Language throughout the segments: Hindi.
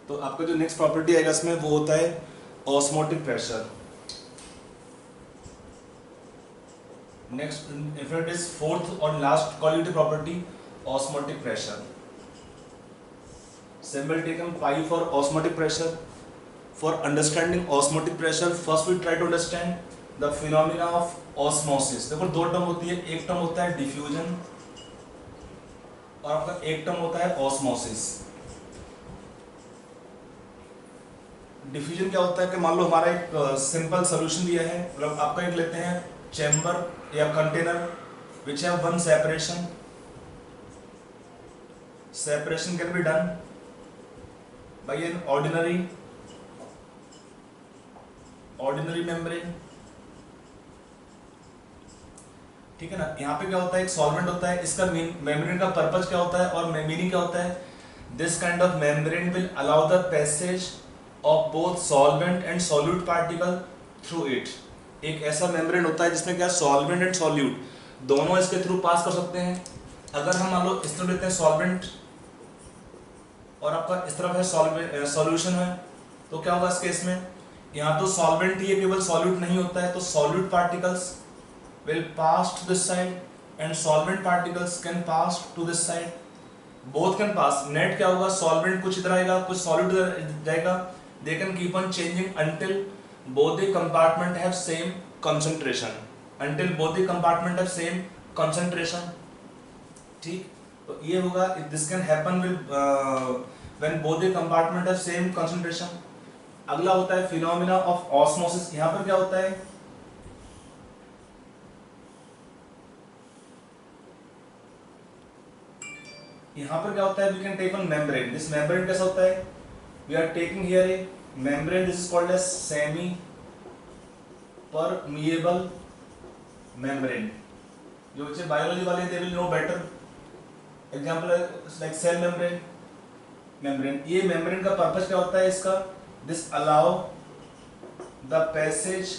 तो आपका जो नेक्स्ट प्रॉपर्टी आएगा इसमें वो होता है osmotic pressure. Next if it is fourth और last quality property osmotic pressure. Symbol taken pi for osmotic pressure. For understanding osmotic pressure, first we try to understand the phenomena of osmosis. देखो दो टर्म होती है, एक टर्म होता है डिफ्यूजन और आपका एक टर्म होता है ऑस्मोसिस। डिफ्यूजन क्या होता है कि मान लो हमारा एक सिंपल सोल्यूशन दिया है, मतलब आपका एक लेते हैं चैम्बर या container which have one separation can be done by an ordinary membrane. ठीक है ना। यहाँ पे क्या होता है, एक सॉल्वेंट होता है, इसका मेम्ब्रेन का पर्पस क्या होता है और मीनिंग क्या होता है, this kind of membrane will allow the passage of both solvent and solute particle through it. एक ऐसा मेम्ब्रेन होता है जिसमें क्या सॉल्वेंट एंड सॉल्यूट दोनों इसके थ्रू पास कर सकते हैं। अगर हम मान लो इस तरफ लेते हैं सॉल्वेंट और आपका इस तरफ है सॉल्यूशन है, तो क्या होगा इस केस में, यहाँ तो सॉल्वेंट ही है, केवल सॉल्यूट नहीं होता है, तो solute particles will pass to this side and solvent particles can pass to this side, both can pass। net क्या होगा, solvent कुछ इधर आएगा कुछ solute इधर जाएगा, they can keep on changing until both the compartment have same concentration। ठीक, तो ये होगा this can happen with when both the compartment have same concentration। अगला होता है phenomena of osmosis। यहाँ पर क्या होता है, यहाँ पर क्या होता है, we can take one membrane। this membrane कैसा होता है, we are taking here a membrane, this is called as semi permeable membrane। जो बच्चे बायोलॉजी वाले they will know better, example like cell membrane। ये membrane का पर्पस क्या होता है इसका, this allow the passage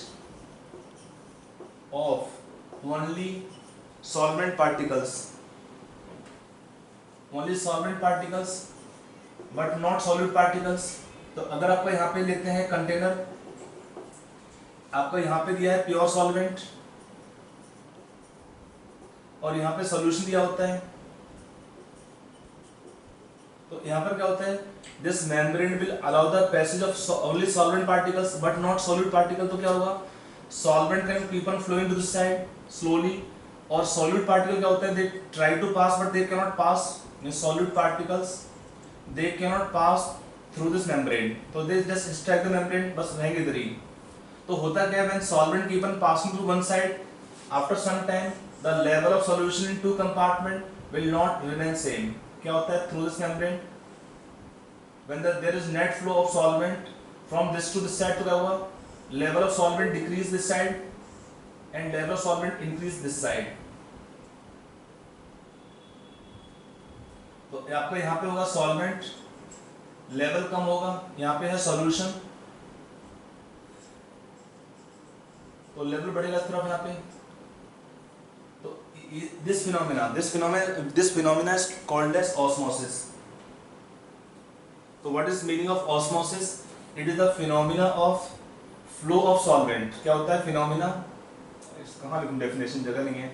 of only solvent particles but not solute particles। तो अगर आपको यहाँ पे लेते हैं कंटेनर, आपको यहाँ पे दिया है प्योर सॉल्वेंट और यहाँ पे सॉल्यूशन दिया होता है, तो यहाँ पर क्या होता है, this membrane will allow the passage of only solvent particles but not solute particle. तो क्या होगा, solvent can keep on flowing to this side slowly, और सॉल्यूट पार्टिकल क्या होता है, they try to pass but they can not pass, solute particles they cannot pass through this membrane, तो they just extract the membrane, बस रहेंगे इधर ही। तो होता क्या है, when solvent keep on passing through one side, after some time the level of solution in two compartment will not remain same। क्या होता है, through this membrane when there is net flow of solvent from this to this side, तो क्या हुआ, level of solvent decrease this side and level of solvent increase this side। तो आपको यहाँ पे होगा सॉल्वेंट लेवल कम होगा, यहाँ पे है सॉल्यूशन तो लेवल बढ़ेगा इस तरफ यहाँ पे। तो this phenomena is called as osmosis. तो what is meaning of osmosis, it is the phenomena of flow of solvent. क्या होता है फिनोमेना, कहाँ लिखूं डेफिनेशन, जगह नहीं है।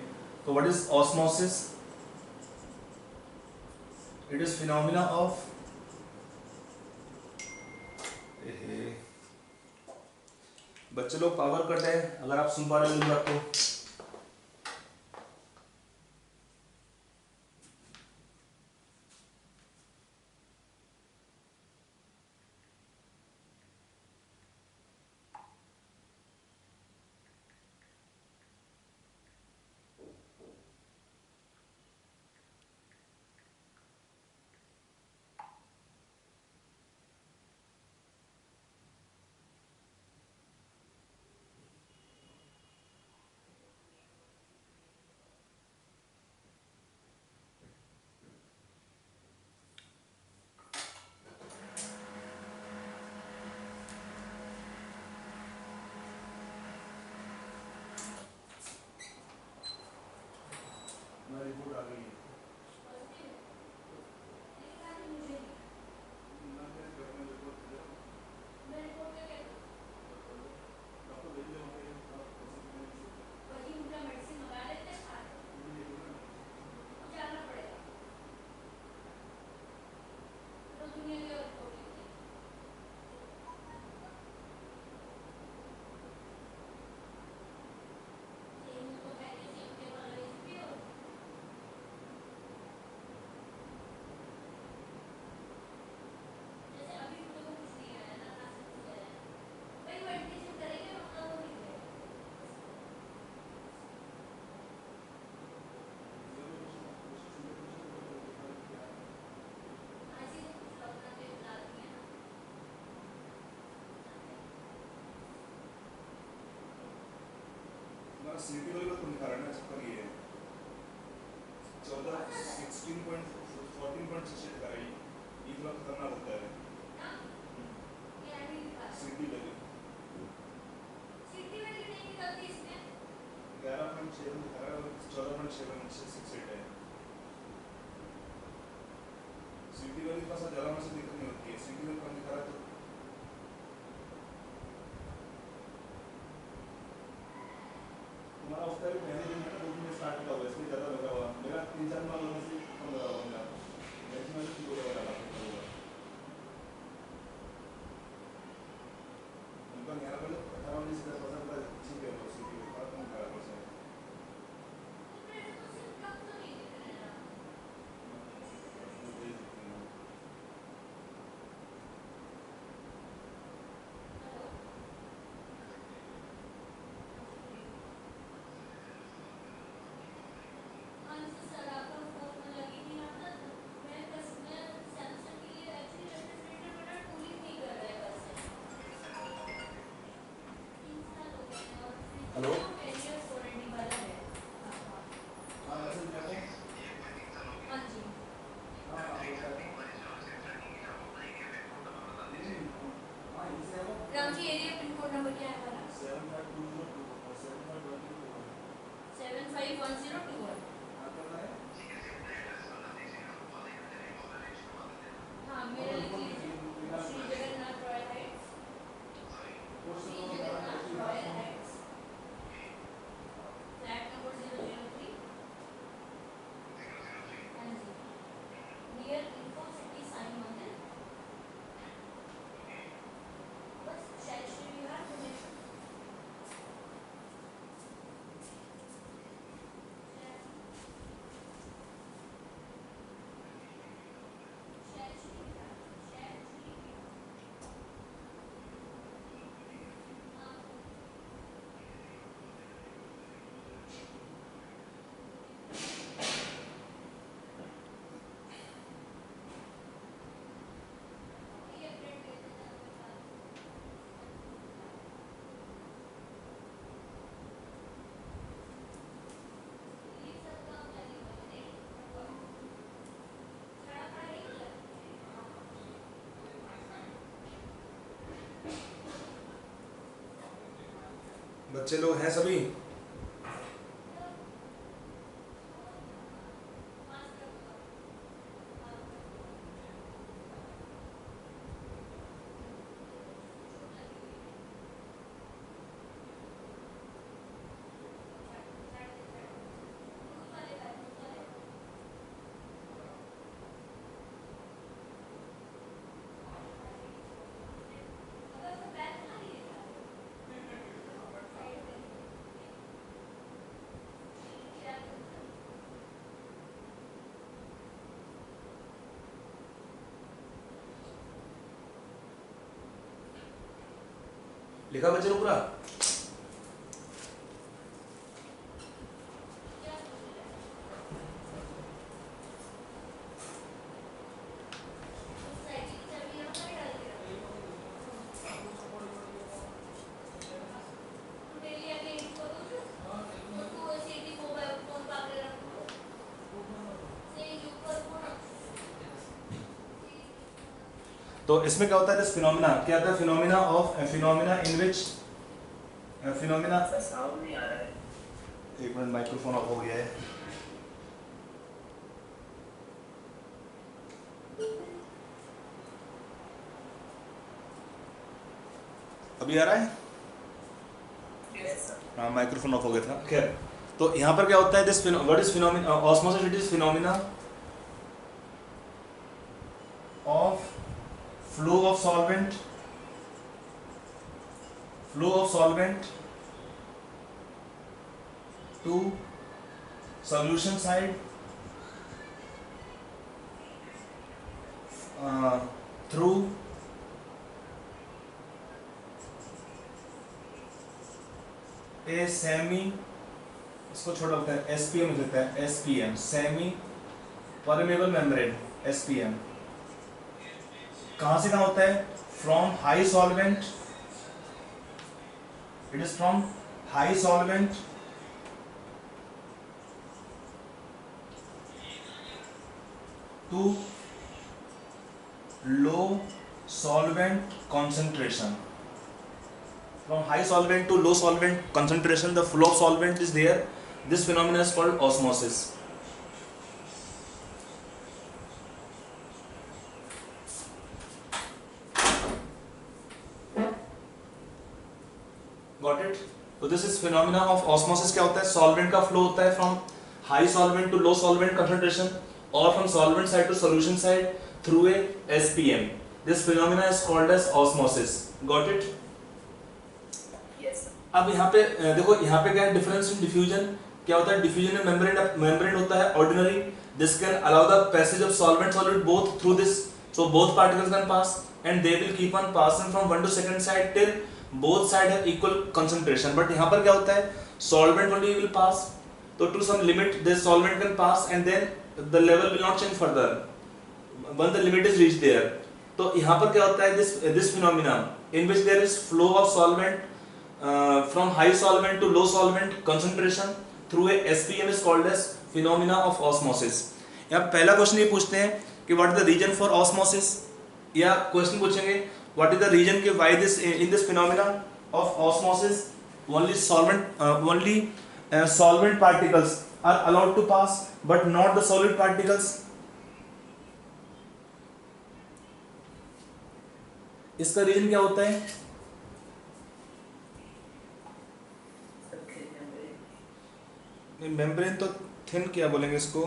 तो what is osmosis, it is phenomena of बच्चे लोग पावर कट है, अगर आप सुन पा रहे हो तो सीटी वाली बात तो दिखा रहा है ना, इसका ये है 14.6 दिखा रहा है, ये थोड़ा खतरनाक होता है सीटी वाली 11.7 दिखा रहा है और 14.768 है। सीटी वाली के पास ज़्यादा मुझे दिक्कत नहीं होती है, सीटी वाली कम दिखा रहा है तो तुम्हारा उसका भी पहले दिन में 2 दिन स्टार्ट किया हुआ है, इसलिए ज़्यादा लगा हुआ मेरा 3-4 माह होने से कम लगा हुआ मेरा मैक्सिमम 2 लगा रहा था उनका 11 पहले 18-19% का ठीक है वो सीटी के बाद कम करा percent hello Ram ji area pin code number क्या है हमारा? 751021। हाँ मेरा लिख लीजिए, Shri Jagannath royal Heights, Shri Jagannath royal Heights, flat number 003। हाँ जी, नियर इन्फो सिटी साई मंदिर, बस शैलश्री विहार भुवनेश्वर। शैलश्री विहार, शैलश्री विहार। हाँ ये अपडेट देते जाना। ये सब काम चली हुई है छड़ा पड़ा नहीं लगा। बच्चे लोग हैं सभी लिखा बच्चे लोग पूरा तो इसमें क्या होता है, दिस फिनोमिना क्या होता है, phenomena of phenomena in which phenomena sound नहीं आ रहा है। एक मिनट माइक्रोफोन ऑफ हो गया है। अभी आ रहा है? Yes sir. हाँ माइक्रोफोन ऑफ हो गया था। खैर तो यहाँ पर क्या होता है, this what is phenomena osmosis, it is phenomena of flow of solvent to solution side through a semi, इसको छोटा होता है SPM देता है, SPM semi permeable membrane, SPM कहाँ से कहाँ होता है, from high solvent, it is from high solvent to low solvent concentration. From high solvent to low solvent concentration, the flow of solvent is there. This phenomenon is called osmosis. Got it? So this is phenomena of osmosis. क्या होता है? Solvent का flow होता है from high solvent to low solvent concentration or from solvent side to solution side through a SPM. This phenomena is called as osmosis. Got it? Yes, sir. अब यहाँ पे देखो, यहाँ पे क्या है डिफरेंस इन डिफ्यूजन. क्या होता है? डिफ्यूजन में मेम्ब्रेन होता है ordinary. This can allow the passage of solvent solid both through this. So both particles can pass and they will keep on passing from one to second side till both side have equal concentration. But यहाँ पर क्या होता है? Solvent only will pass. तो to some limit this solvent can pass and then the level will not change further one the limit is reach there. तो यहाँ पर क्या होता है? This phenomena in which there is flow of solvent from high solvent to low solvent concentration through a SPM is called as phenomena of osmosis. यहाँ पहला क्वेश्चन ये पूछते हैं कि what is the reason for osmosis, या क्वेश्चन पूछेंगे what is the reason कि why this in this phenomena of osmosis only solvent particles are allowed to pass but not the solid particles. इसका रीजन क्या होता है? मेम्ब्रेन तो थिन, क्या बोलेंगे इसको?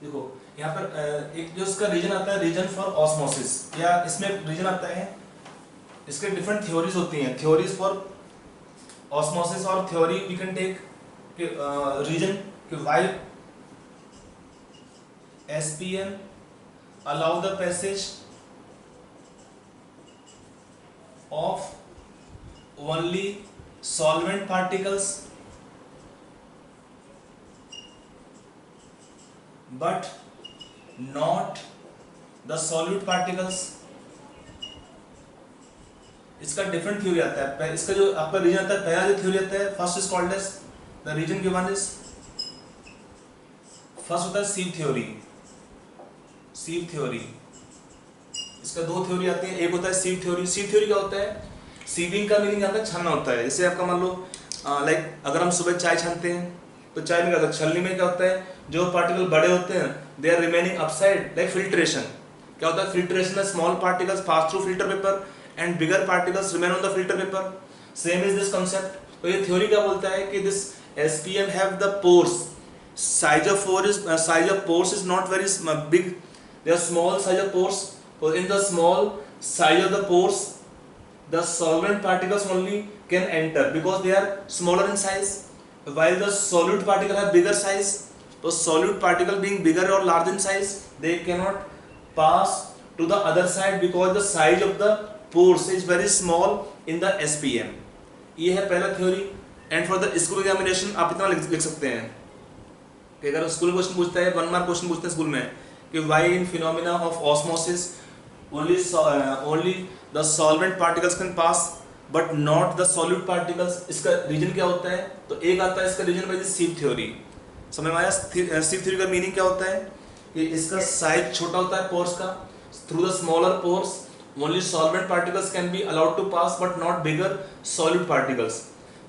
देखो यहाँ पर एक जो इसका रीजन आता है, रीजन फॉर ऑस्मोसिस, या इसमें रीजन आता है, इसके डिफरेंट थ्योरीज होती हैं. Theories for osmosis or theory we can take reason कि why SPM allow the passage of only solvent particles but not the solute particles. इसका डिफरेंट थ्योरी आता है. इसका जो आपका रीजन आता है, पहला जो थ्योरी आता है, first is called as the reason given is, first होता है सीव थ्योरी. सीव थ्योरी, इसका दो थ्योरी आती है. एक होता है सीव थ्योरी. सीव थ्योरी क्या होता है? सीविंग का मीनिंग आपका छानना होता है. जैसे आपका मान लो लाइक अगर हम सुबह चाय छानते हैं तो चाय में क्या होता है? छलनी में क्या होता है? जो पार्टिकल बड़े होते हैं they are remaining upside, like filtration. क्या होता है? फिल्ट्रेशन में small particles pass through filter paper and bigger particles remain on the filter paper. Same is this concept. तो ये theory क्या बोलता है कि this SPM have the pores. Size of pores is not very big. They are small size of pores. So in the small size of the pores, the solvent particles only can enter because they are smaller in size. While the solute particle have bigger size, so solute particle being bigger or large in size, they cannot pass to the other side because the size of the pores is very small in the SPM. ये है पहला theory. And for the school examination आप इतना लिख सकते हैं कि अगर स्कूल क्वेश्चन पूछता है, 1 मार्क क्वेश्चन पूछते हैं स्कूल में कि why in phenomena of osmosis only the solvent particles can pass but not the solute particles. इसका रीजन क्या होता है? तो एक आता है इसका रीजन बाय सीव थ्योरी. समझ में आया? सीव थ्योरी का मीनिंग क्या होता है कि इसका साइज छोटा होता है पोर्स का. Through the smaller pores only solvent particles can be allowed to pass but not bigger solute particles.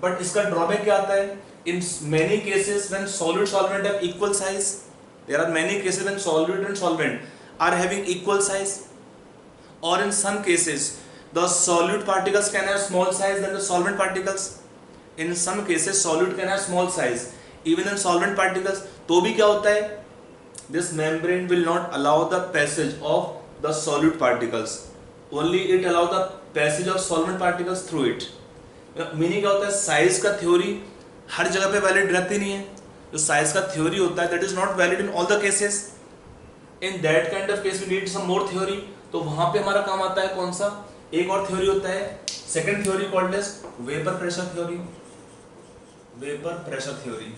But इसका drawback क्या आता है? In many cases when solute solvent have equal size, there are many cases when solute and solvent are having equal size, or in some cases the solute particles can have small size than the solvent particles. In some cases solute can have small size even in solvent particles. तो भी क्या होता है? This membrane will not allow the passage of the solute particles. Only it allow the passage of solvent particles through it. Meaning क्या होता है? साइज का थ्योरी हर जगह पे वैलिड रहती नहीं है. जो साइज का थ्योरी होता है that is not valid in all the cases. In that kind of case we need some more theory. तो वहां पे हमारा काम आता है कौन सा? एक और थ्योरी होता है, second theory called as vapour pressure theory. Vapour pressure theory.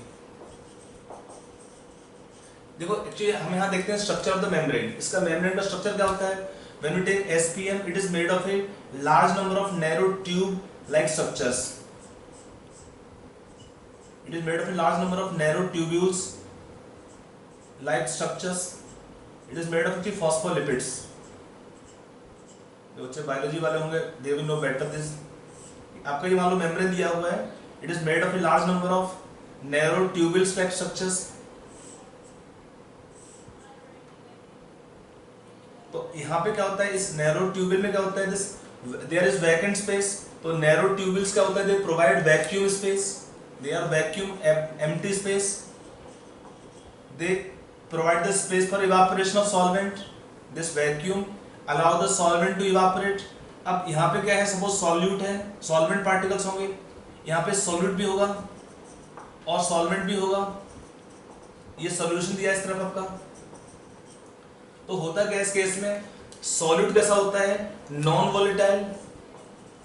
देखो एक्चुअली हम यहाँ देखते हैं स्ट्रक्चर ऑफ द मेम्ब्रेन। इसका मेम्ब्रेन का स्ट्रक्चर क्या होता है? When we take SPM it is made of a large number of narrow tube like structures. It is made of a large number of narrow tubules like structures. It is made of phospholipids. जो बच्चे बायोलॉजी वाले होंगे they will know better this. आपका ये मान लो मेम्ब्रेन दिया हुआ है, it is made of a large number of narrow tubules like structures. तो यहाँ पे क्या होता है, इस नैरो ट्यूबुल में क्या होता है, this there is vacant space. तो नैरो ट्यूबुल्स क्या होता है, they provide vacuum space, they are vacuum empty space, they provide the space for evaporation of solvent. This vacuum allow the solvent to evaporate. अब यहाँ पे क्या है, सपोज सॉल्यूट है, सॉल्वेंट पार्टिकल्स होंगे, यहाँ पे सॉल्यूट भी होगा और सॉल्वेंट भी होगा। ये सॉल्यूशन दिया इस तरफ आपका। तो होता क्या इस केस में, सॉल्यूट कैसा होता है, non volatile.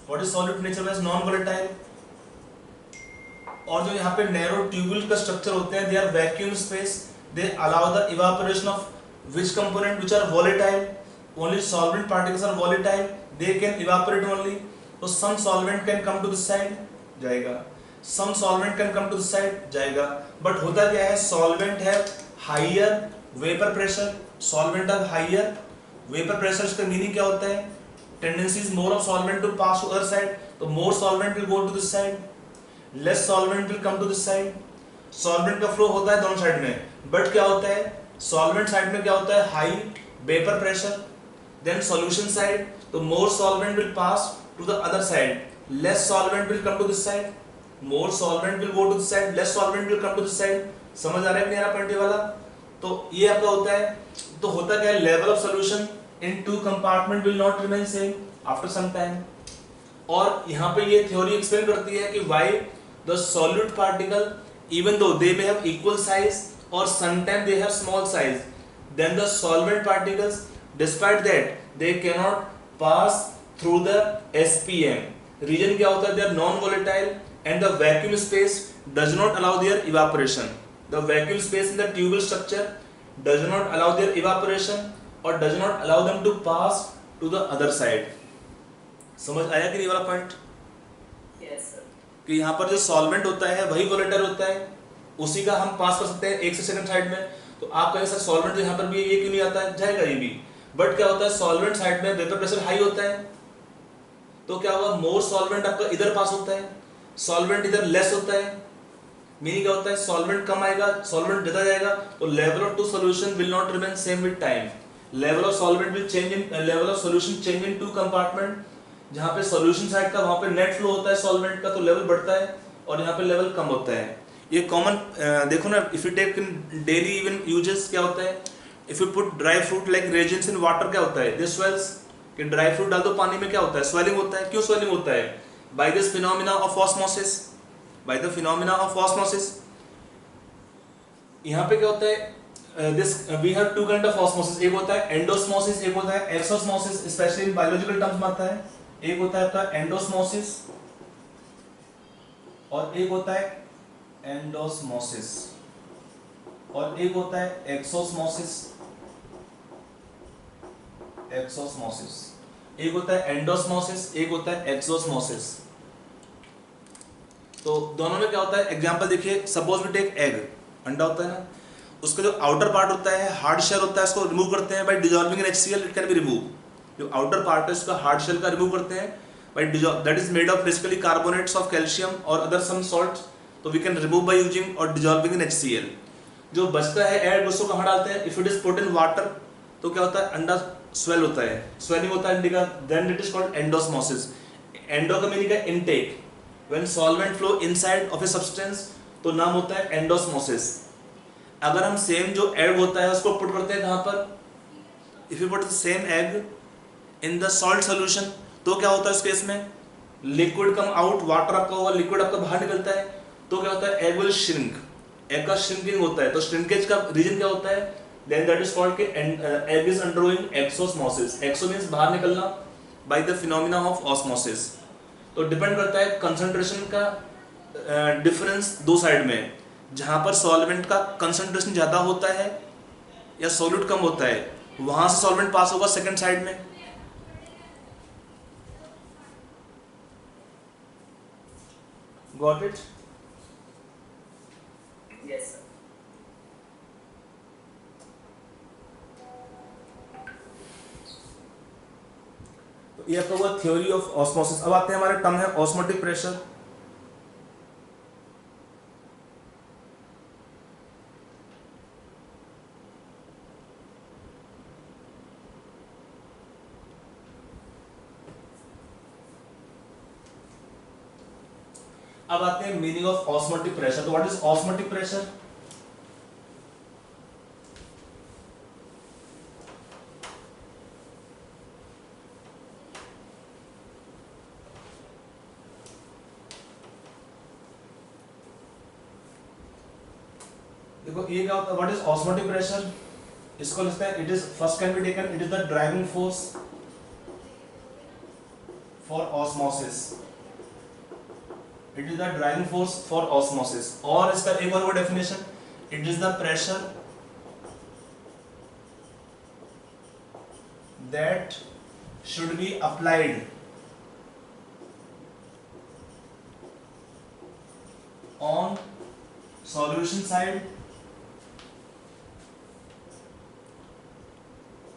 What is solute nature wise, non volatile. और जो यहाँ पे नैरो ट्यूबुल का स्ट्रक्चर होते हैं, they are vacuum space, they allow the evaporation of which component which are volatile. Only solvent particles are volatile, they can evaporate only. तो some solvent can come to this side, जाएगा, some solvent can come to this side, जाएगा। बट होता क्या है, सॉल्वेंट है higher vapour pressure, solvent of higher vapour pressure. इसका मीनिंग क्या होता है, tendency is more of solvent to pass to other side. तो more solvent will go to this side, less solvent will come to this side. Solvent का फ्लो होता है दोनों साइड में, बट क्या होता है, सॉल्वेंट साइड में क्या होता है, high vapour pressure. Then solution side, तो more solvent will pass to the other side, less solvent will come to this side. More solvent will go to this side, less solvent will come to this side. समझ आ रहा है मेरा पॉइंट वाला? तो ये आपका होता है। तो होता क्या है, level of solution in two compartment will not remain same after some time. और यहाँ पे ये थ्योरी एक्सप्लेन करती है कि why the solute particle even though they may have equal size और sometime they have small size, then the solvent particles despite that they can not pass through the SPM. Reason क्या होता है, they are non volatile and the vacuum space does not allow there evaporation. The vacuum space in the tubule structure does not allow their evaporation or does not allow them to pass to the other side. समझ आया कि नहीं वाला पॉइंट? Yes, sir. कि यहाँ पर जो सॉल्वेंट होता है वही वोलेटाइल होता है, उसी का हम पास कर सकते हैं एक से सेकंड साइड में। तो आप कहें सर सॉल्वेंट यहाँ पर भी ये क्यों नहीं आता है, जाएगा ये भी। बट क्या होता है, सॉल्वेंट साइड में वेपर प्रेशर हाई होता है, तो क्या होगा, मोर सॉल्वेंट आपका इधर पास होता है, सॉल्वेंट इधर लेस होता है। मीनिंग क्या होता है, सॉल्वेंट कम आएगा, सॉल्वेंट ज्यादा जाएगा, तो level of two solution will not remain same with time. Level of solvent will change in, level of solution change in two compartment. जहां पे सॉल्यूशन साइड का वहां पे नेट फ्लो होता है सॉल्वेंट का, तो लेवल बढ़ता है, और यहाँ पे लेवल कम होता है। ये कॉमन देखो ना, if you take in daily even uses क्या होता है, if you put dry fruit like raisins in water, क्या होता है, दिस स्वेल्स। कि ड्राई फ्रूट डाल दो पानी में, क्या होता है, स्वेलिंग होता है। क्यों स्वेलिंग होता है, by this phenomena of osmosis, by the phenomena of osmosis. यहाँ पे क्या होता है, this we have two kind of osmosis, एक होता है एंडोस्मोसिस, एक होता है exosmosis, specially in biological terms में आता है। एक होता है आपका एंडोस्मोसिस और एक होता है एंडोस्मोसिस, और एक होता है एक्सोस्मोसिस, एक्सोस्मोसिस। एक होता है एंडोस्मोसिस, एक होता है एक्सोस्मोसिस। तो दोनों में क्या होता है, एग्जांपल देखिए, सपोज वी टेक एग, अंडा होता है ना, उसका जो आउटर पार्ट होता है, हार्ड शेल होता है, उसको रिमूव करते हैं by dissolving in HCl, it can be remove. जो आउटर पार्ट है उसका हार्ड शेल का रिमूव करते हैं by that is made of basically carbonates of calcium और अदर सम सॉल्ट्स, तो we can remove by using और डिसॉल्विंग इन HCl। जो बचता है एग, उसको कहाँ डालते हैं, if it is put in water, तो क्या होता है, अंडा स्वेल होता है, स्वेलिंग होता है अंडे का, then it is called endosmosis. Endo का मीनिंग है intake, when solvent flow inside of a substance, तो नाम होता है एंडोस्मोसिस। अगर हम सेम जो एग होता है उसको पुट करते हैं कहाँ पर, if you put the same egg in the salt solution, तो क्या होता है उस केस में, लिक्विड कम आउट, वाटर आपका होगा, लिक्विड आपका बाहर निकलता है, तो क्या होता है, एग विल श्रिंक, एग का श्रिंकिंग होता है। तो श्रिंकेज का रीजन क्या होता है, देन दैट इज कॉल्ड कि egg is undergoing exosmosis. Exo means बाहर निकलना, by the phenomena of osmosis. तो डिपेंड करता है कंसंट्रेशन का डिफरेंस दो साइड में, जहां पर सॉल्वेंट का कंसंट्रेशन ज्यादा होता है या सॉल्यूट कम होता है, वहां से सॉल्वेंट पास होगा सेकंड साइड में। Got it? Yes, sir. तो ये आपका हुआ थ्योरी ऑफ ऑस्मोसिस। अब आते हैं हमारे टर्म है ऑस्मोटिक प्रेशर। अब आते हैं मीनिंग ऑफ ऑस्मोटिक प्रेशर। तो व्हाट इज ऑस्मोटिक प्रेशर? देखो ये क्या होता है, व्हाट इज ऑस्मोटिक प्रेशर? इसको लिखते हैं, it is first can be taken, it is the driving force for osmosis. It is the driving force for osmosis. और इसका एक और definition, it is the pressure that should be applied on solution side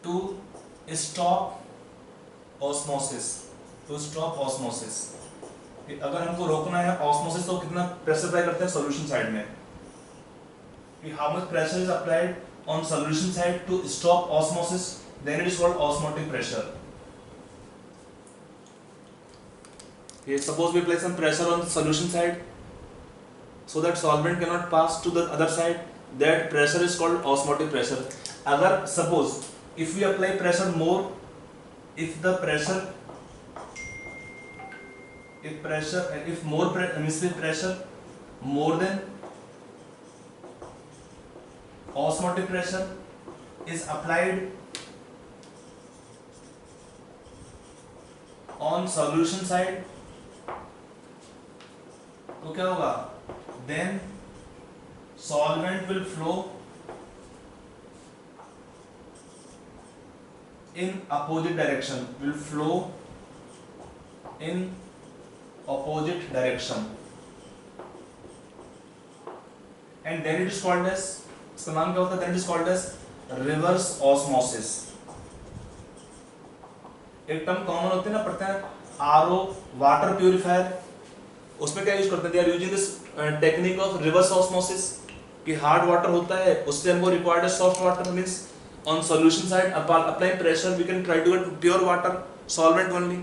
to stop osmosis, to stop osmosis। अगर हमको रोकना है ऑस्मोसिस तो कितना प्रेशर अप्लाई करते हैं सॉल्यूशन साइड में, कि how much pressure is applied on solution side to stop osmosis, then it is called osmotic pressure. ये suppose we apply some pressure on solution side so that solvent cannot pass to the other side, that pressure is called osmotic pressure। अगर suppose if we apply pressure more, if the pressure if more pressure more than osmotic pressure is applied on solution side, तो क्या होगा, then solvent will flow in opposite direction, will flow in opposite direction, and then it is called as, इसका नाम क्या होता है, then it is called as reverse osmosis। एक टर्म कॉमन होते हैं ना, पढ़ते हैं आरओ वाटर प्यूरिफायर, उसमें क्या यूज करते हैं, they are using this technique of reverse osmosis, कि हार्ड वाटर होता है उससे हमको रिक्वायर्ड है soft water, means on solution side apply pressure we can try to get pure water solvent only.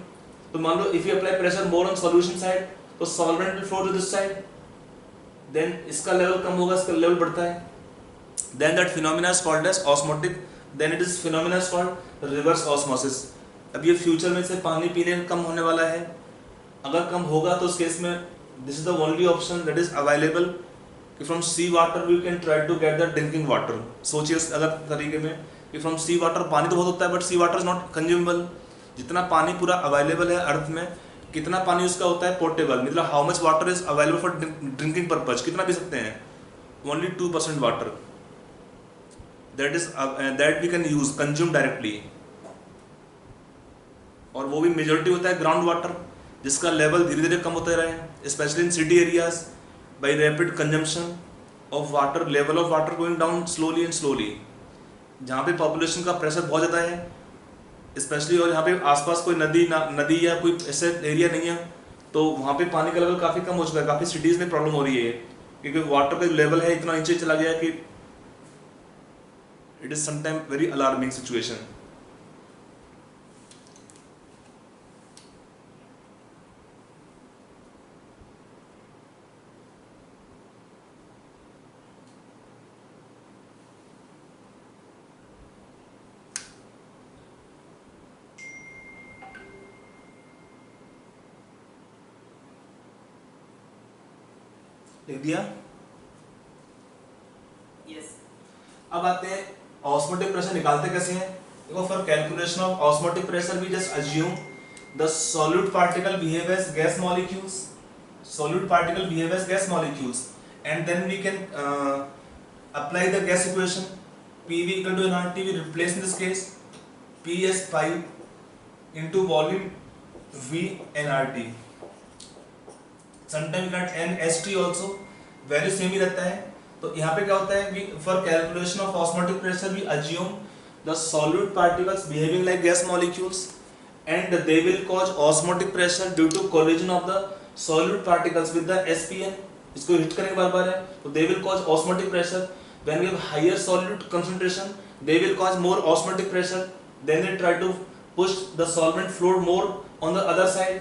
तो मान लो if you apply pressure more on solution side तो solvent will flow to this side, then इसका लेवल कम होगा, इसका लेवल बढ़ता है, then that phenomena is called as osmotic, then it is phenomena is called reverse osmosis. अब ये फ्यूचर में से पानी पीने कम होने वाला है, अगर कम होगा तो उस केस में this is the only option that is available, कि from sea water we can try to get the drinking water. सोचिए अगर तरीके में कि फ्रॉम सी वाटर, पानी तो बहुत होता है but sea water is not consumable, जितना पानी पूरा अवेलेबल है अर्थ में, कितना पानी उसका होता है पोर्टेबल, मतलब how much water is available for drinking purpose, कितना पी सकते हैं, only 2% water that we can use consume directly, और वो भी मेजोरिटी होता है ग्राउंड वाटर, जिसका लेवल धीरे धीरे कम होते रहे, specially in city areas by rapid consumption of water, level of water going down slowly and slowly, जहाँ पे पॉपुलेशन का प्रेशर बहुत ज़्यादा है स्पेशली, और यहाँ पे आसपास कोई नदी या कोई ऐसे एरिया नहीं है, तो वहाँ पे पानी का लेवल काफ़ी कम हो चुका है, काफ़ी सिटीज़ में प्रॉब्लम हो रही है, क्योंकि वाटर का लेवल है इतना नीचे चला गया कि it is sometime very alarming situation. लिख दिया? Yes. अब आते हैं ऑस्मोटिक प्रेशर निकालते कैसे हैं। देखो for calculation of osmotic pressure we just assume the solute particle behave as gas molecules, solute particle behave as gas molecules, and then we can apply the gas equation PV equal to nRT, we replace in this case P as pi into volume V nRT. Sometimes we get nST also, value same ही रहता है. तो यहाँ पे क्या होता है, for calculation of osmotic pressure we assume the solute particles behaving like gas molecules and they will cause osmotic pressure due to collision of the solute particles with the SPN. इसको हिट करेंगे बार बार है, तो they will cause osmotic pressure. When we have higher solute concentration, they will cause more osmotic pressure. Then they try to push the solvent flow more on the other side,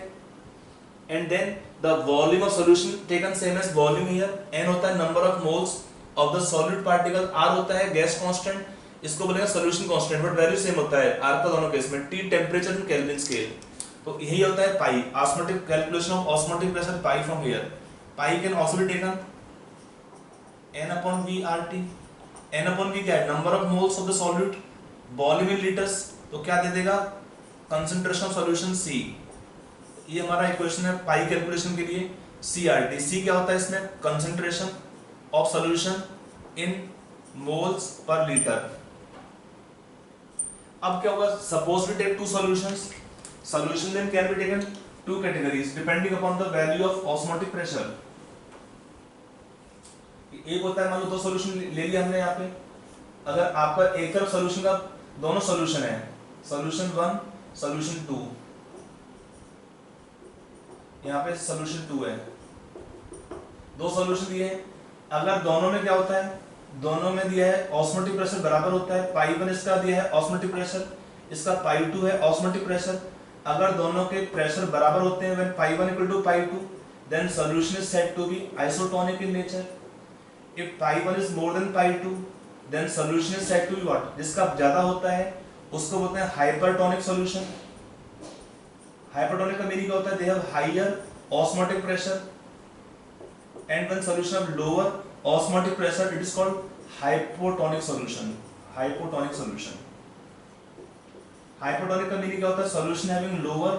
and then the volume of solution taken same as volume here. N होता है number of moles of the solute particle, R होता है gas constant, इसको बोलेंगे solution constant, but value same होता है आर का दोनों केस में. T temperature in Kelvin scale. तो यही होता है pi, osmotic calculation of osmotic pressure pi from here. Pi can also be taken n upon v RT. n upon v क्या है, number of moles of the solute, volume in litres. तो क्या दे देगा, कंसंट्रेशन ऑफ सॉल्यूशन C. ये हमारा इक्वेशन है पाई कैलकुलेशन के लिए. CRT, C क्या होता है इसमें, concentration of solution in moles per litre. अब क्या होगा, suppose we take two solutions. Solution then can be taken two categories depending upon the value of osmotic pressure. एक होता है, मान लो दो सॉल्यूशन ले लिया हमने यहाँ पे. अगर आपका एक तरफ सॉल्यूशन का दोनों सॉल्यूशन है, सॉल्यूशन 1 सॉल्यूशन 2, यहाँ पे सॉल्यूशन 2 है, दो सॉल्यूशन दिए. अगर दोनों में क्या होता है, दोनों में दिया है ऑस्मोटिक प्रेशर बराबर होता है. पाई 1 इसका दिया है ऑस्मोटिक प्रेशर, इसका पाई 2 है ऑस्मोटिक प्रेशर. अगर दोनों के प्रेशर बराबर होते हैं, when pi 1 equal to pi 2, then solution is said to be isotonic in nature. If pi 1 is more than pi 2, then solution is said to be what, जिसका ज्यादा होता है उसको बोलते हैं हाइपरटोनिक सॉल्यूशन. हाइपरटोनिक का मीनिंग क्या होता है, they have higher osmotic pressure, and when solution of lower osmotic pressure, it is called hypotonic solution. Hypotonic solution. Hypotonic का मीनिंग क्या होता है, solution having lower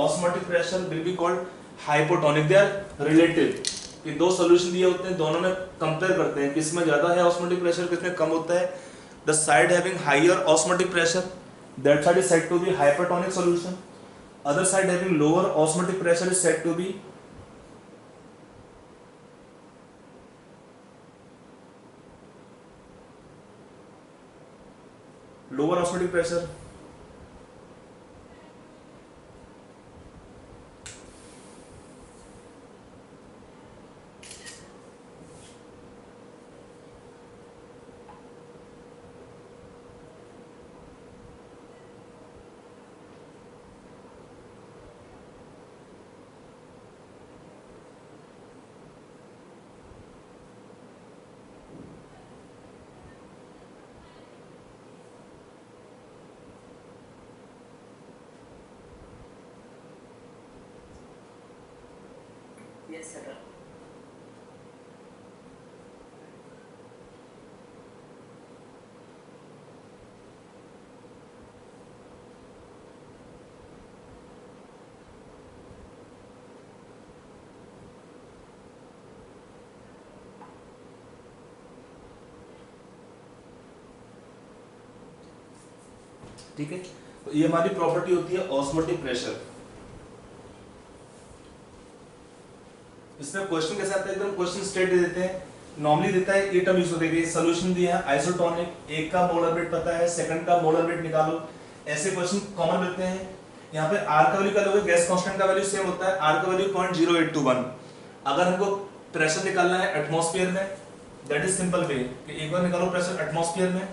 osmotic pressure will be called hypotonic. They are related. कि दो solution दिए होते हैं, दोनों में compare करते हैं किसमें ज्यादा है osmotic pressure, किसमें कम होता है. The side having higher osmotic pressure, that side is said to be hypertonic solution. Other side having lower osmotic pressure is said to be lower osmotic pressure. Yes, sir. ठीक है. तो ये हमारी प्रॉपर्टी होती है ऑस्मोटिक प्रेशर. इसमें क्वेश्चन कैसे आता है, एकदम क्वेश्चन स्टेट दे देते हैं. नॉर्मली देता है ये टर्म यूज होते हैं, सॉल्यूशन दिया है आइसोटोनिक, एक का मोलर वेट पता है, सेकंड का मोलर वेट निकालो. ऐसे क्वेश्चन कॉमन मिलते हैं. यहाँ पे आर का वैल्यू क्या लोगे, गैस कांस्टेंट का वैल्यू सेम होता है, आर का वैल्यू 0.0821. अगर हमको प्रेशर निकालना है एटमॉस्फेयर में, दैट इज सिंपल वे कि एक बार निकालो प्रेशर एटमॉस्फेयर में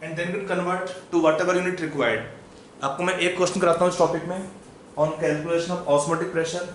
and then you convert to whatever unit required. आपको मैं एक क्वेश्चन कराता हूँ इस टॉपिक में on calculation of osmotic pressure.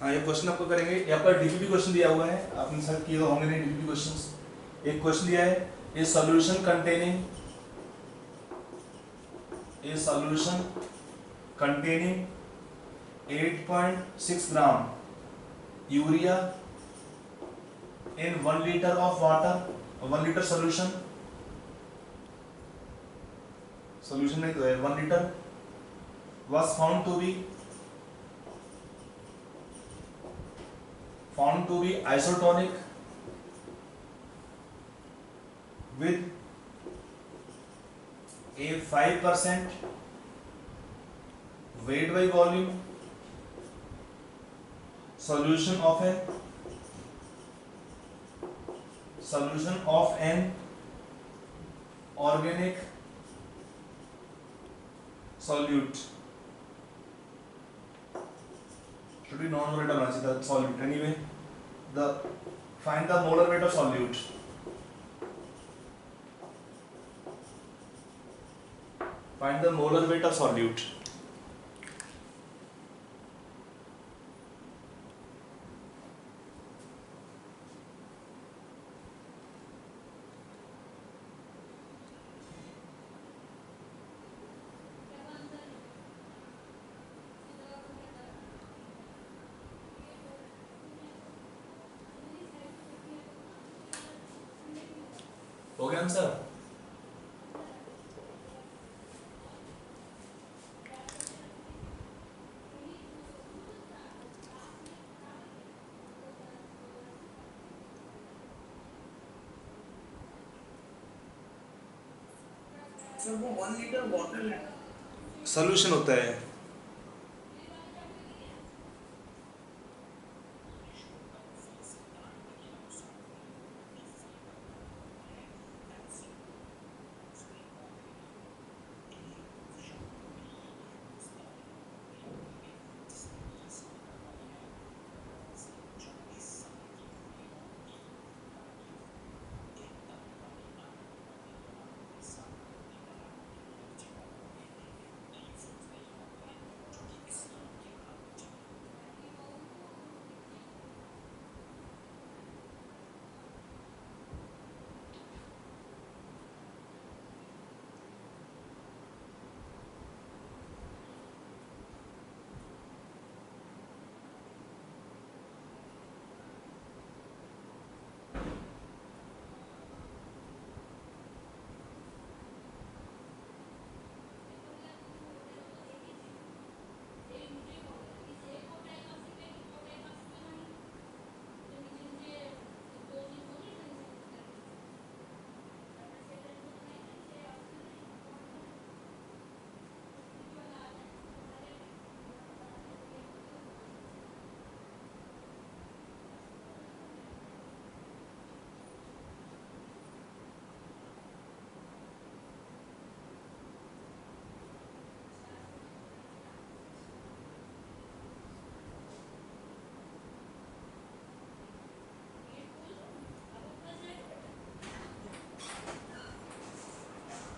हाँ ये क्वेश्चन आपको करेंगे, ये आपका डीपीपी क्वेश्चन दिया हुआ है, आपने सर किए तो होंगे नहीं डीपीपी क्वेश्चंस। एक क्वेश्चन दिया है, ए solution containing 8.6 gram urea in 1 liter of water, 1 liter solution नहीं तो है 1 liter was found to be isotonic with a 5% weight by volume solution of an organic solute should be non-volatile होना चाहिए था solute anyway find the molar weight of solute हो गया आंसर। सर वो 1 लीटर वाटर सॉल्यूशन होता है।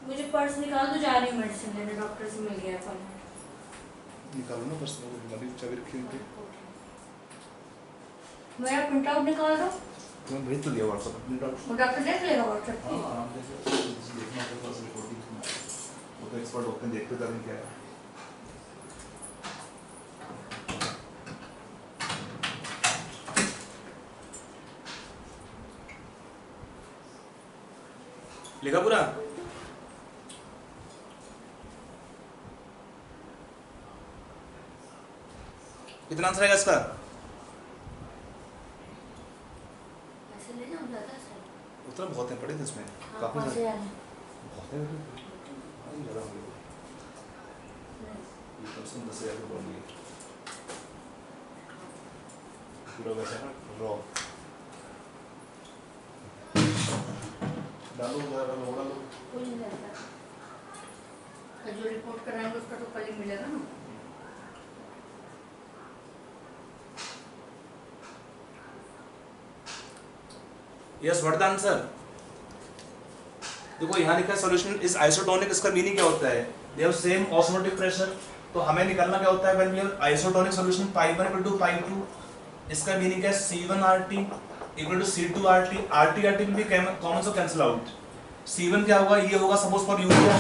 मुझे पर्स निकाल दो, जा रही हूँ मेडिसिन लेने, डॉक्टर से मिल गया कल। निकालो ना पर्स में, वाली चाबी रखी हुई थी। मेरा प्रिंट आउट निकाल दो। तुम्हें भेज तो दिया व्हाट्सएप पे प्रिंट आउट। वो डॉक्टर देख लेगा व्हाट्सएप पे। हाँ आराम से देखना अपने पास रिपोर्टिंग, वो तो एक्सपर्ट होते हैं, देखते तभी क्या है। लिखा पूरा? कितना आंसर आएगा इसका? ऐसे ले जाऊँ ज़्यादा सही। उतना बहुत है, पढ़े थे इसमें काफी बहुत ज़्यादा। है। बहुत है ज़्यादा हो गया। ये पर्सन 10,000 रुपये बोल दिए पूरा वैसा है ना रॉ। डालो डालो कोई नहीं रहता। जो रिपोर्ट कराएंगे उसका तो कल ही मिलेगा ना। Yes what the answer? देखो यहाँ लिखा है सॉल्यूशन इज आइसोटोनिक, इसका मीनिंग क्या होता है? They have same osmotic pressure. तो हमें निकालना क्या होता है when we have isotonic solution, pi 1 = pi 2 इसका मीनिंग है C1RT equal to C2RT, RT भी कॉमन से कैंसिल आउट। C1 क्या होगा, ये होगा सपोज फॉर यूरिया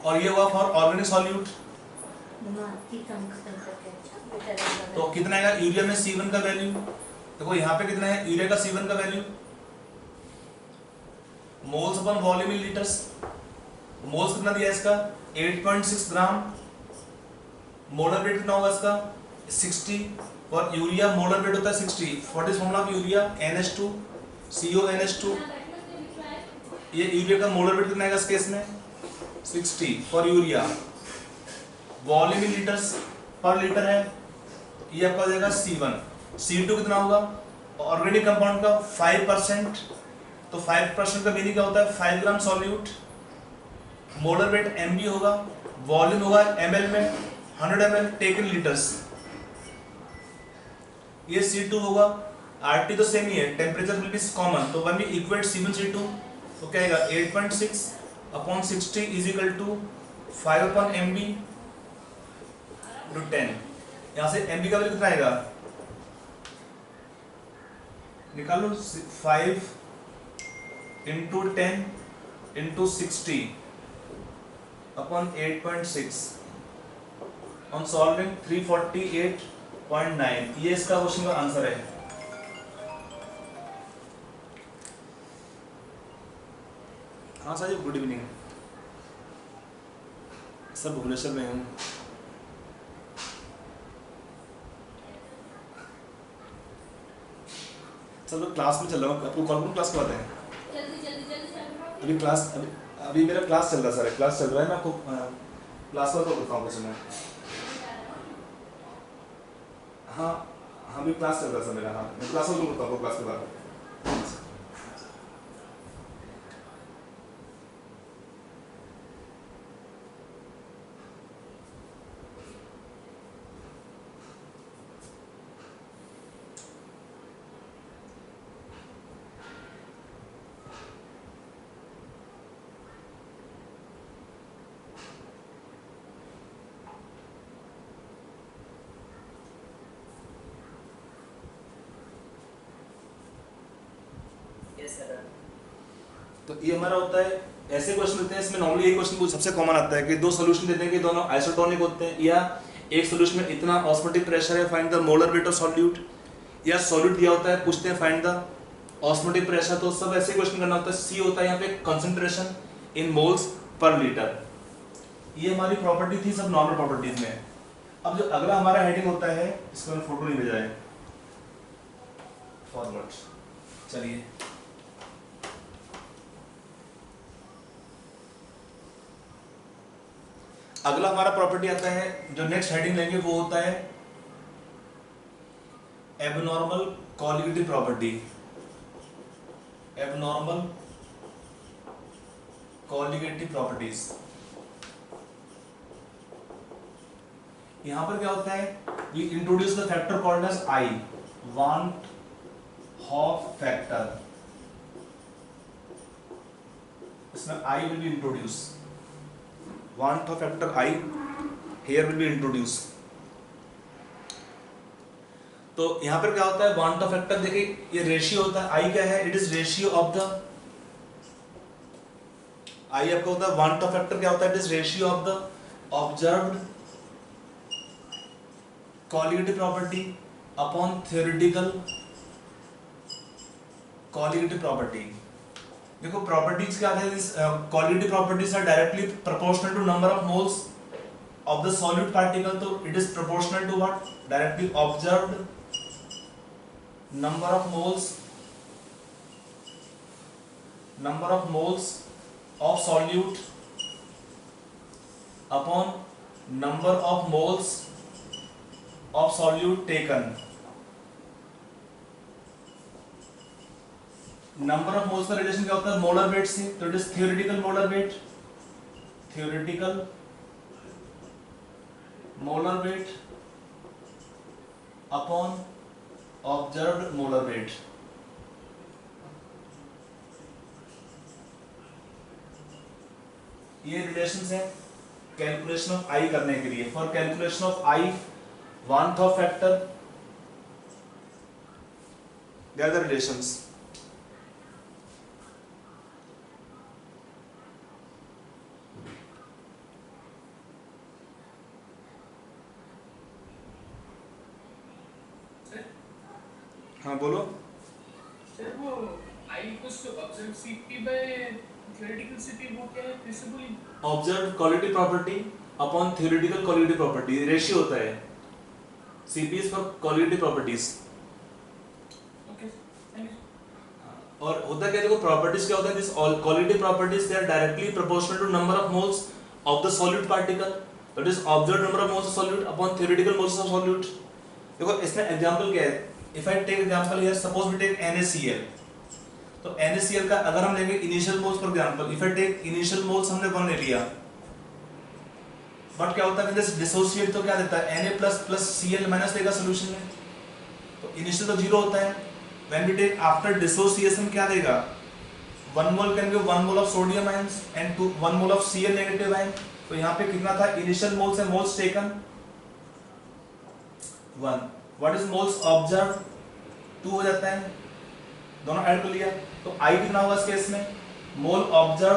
और ये होगा फॉर ऑर्गेनिक सॉल्यूट। तो कितना आएगा यूरिया में C1 का वैल्यू, देखो यहाँ पे कितना है यूरिया का C1 का value, moles upon volume in litres. Moles कितना दिया है इसका 8.6 ग्राम, मोलर वेट कितना होगा इसका 60, और यूरिया मोलर वेट होता है 60। What is formula of urea NH2 CONH2। ये यूरिया का मोलर वेट कितना आएगा इस केस में 60 for urea. Volume in litres पर लीटर है, ये आपका हो जाएगा C1। C2 कितना होगा ऑर्गेनिक कंपाउंड का 5%, तो 5% का मीनिंग क्या होता है 5 ग्राम सॉल्यूट। मोलर वेट MB होगा, वॉल्यूम होगा ml में 100 ml टेकन लीटर्स। ये C2 होगा, RT तो सेम ही है, टेम्परेचर विल बी कॉमन, तो when we equate C1 C2 तो क्या आएगा 8.6 upon 60 is equal to 5 upon MB to 10। यहाँ से MB का वैल्यू कितना आएगा निकालो 5 into 10 into 60 upon 8.6 on solving 348.9। ये इसका क्वेश्चन का आंसर है। हाँ सर जी गुड इवनिंग सर, भुवनेश्वर में हूँ। सर क्लास में चल रहा हूँ, आपको कौन क्लास करवाते हैं? अभी क्लास अभी मेरा क्लास चल रहा है सर, क्लास चल रहा है, मैं आपको क्लास का तो बताऊँ कुछ मैं। हाँ हाँ भी क्लास चल रहा है सर मेरा, हाँ मैं क्लास में तो बताऊँ क्लास के बाद। तो ये हमारा होता है, ऐसे क्वेश्चन देते हैं, इसमें नॉर्मली ये क्वेश्चन सबसे कॉमन आता है कि दो सॉल्यूशन देते हैं कि दोनों आइसोटोनिक होते हैं, या एक सॉल्यूशन में इतना ऑस्मोटिक प्रेशर है, find the molar weight of solute, या सॉल्यूट दिया होता है पूछते हैं फाइंड द ऑस्मोटिक प्रेशर। तो सब ऐसे क्वेश्चन करना होता है। सी होता है यहाँ पे concentration in moles per litre. ये हमारी प्रॉपर्टी थी सब नॉर्मल प्रॉपर्टीज में। अब जो अगला हमारा हेडिंग होता है, इसको मैंने फोटो नहीं भेजा है, फॉरवर्ड चलिए। अगला हमारा प्रॉपर्टी आता है, जो नेक्स्ट हेडिंग लेंगे वो होता है abnormal colligative property. Abnormal colligative properties. यहां पर क्या होता है, we introduce the factor called as I, van't Hoff factor. इसमें I will be introduce, want of factor I here will be introduced। तो यहां पर क्या होता है want of factor, देखिए ये रेशियो होता है, I क्या है, it is ratio of the, I आपका होता है want of factor क्या होता है, it is ratio of the observed colligative property upon theoretical colligative property. देखो प्रॉपर्टीज क्या है, colligative properties are directly proportional to number of moles of the solute particle. तो it is proportional to what, directly observed number of moles of solute upon number of moles of solute taken. Number of moles का रिलेशन क्या होता है मोलर वेट से, तो it is theoretical molar wait, theoretical molar weight upon observed molar weight. ये रिलेशंस है कैलकुलेशन ऑफ आई करने के लिए। For calculation of I 1th of factor, they are the relations. हाँ बोलो। सर वो I equals to observed CP by theoretical CP वो क्या है principle? Observe quality property upon theoretical quality property ratio होता है। CP is for quality properties. Okay, thank you. और होता क्या, देखो प्रॉपर्टीज क्या होता है, this all quality properties they are directly proportional to number of moles of the solute particle, that is observed number of moles of solute upon theoretical moles of solute. देखो इसमें एग्जांपल क्या है, if I take example here, suppose we take NaCl, तो NaCl का अगर हम लेंगे initial moles for example, if I take initial moles हमने 1 ले लिया, बट क्या होता है दिस डिसोसिएट तो क्या देता है Na प्लस Cl माइनस देगा सॉल्यूशन में, तो इनिशियल तो 0 होता है। When we take after dissociation क्या देगा, 1 mole can give 1 mole of sodium ions and 1 mole of Cl negative ion. तो यहाँ पे कितना था इनिशियल मोल्स है, moles taken 1, what is moles observe 2 हो जाता है, दोनों ऐड कर लिया, तो I कितना होगा इस केस में, mole observe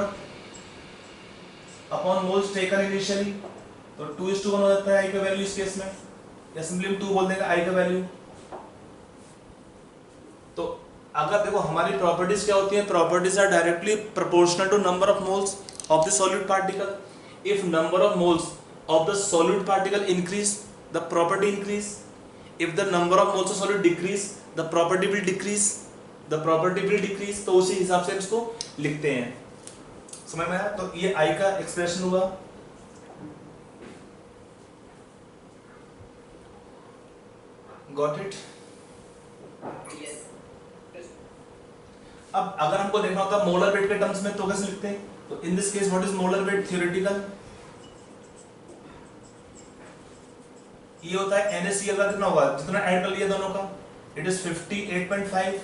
upon moles taken initially, तो 2:1 हो जाता है I का वैल्यू इस केस में, या सिंपली हम 2 बोल देंगे I का वैल्यू। तो अगर देखो हमारी प्रॉपर्टीज क्या होती है, properties are directly proportional to number of moles of the solute particle. If number of moles of the solute particle increase the property increase, if the number of moles of solid decrease the property will decrease, the property will decrease, तो उसी हिसाब से इसको लिखते हैं, समझ में आया। तो ये I का एक्सप्रेशन हुआ। Got it. Yes. अब अगर हमको देखना होता मोलर वेट के टर्म्स में तो कैसे लिखते हैं, तो इन this case what is molar wait theoretical, ये होता है NaCl का कितना होगा, जितना ऐड कर लिया दोनों का, इट इज 58.5।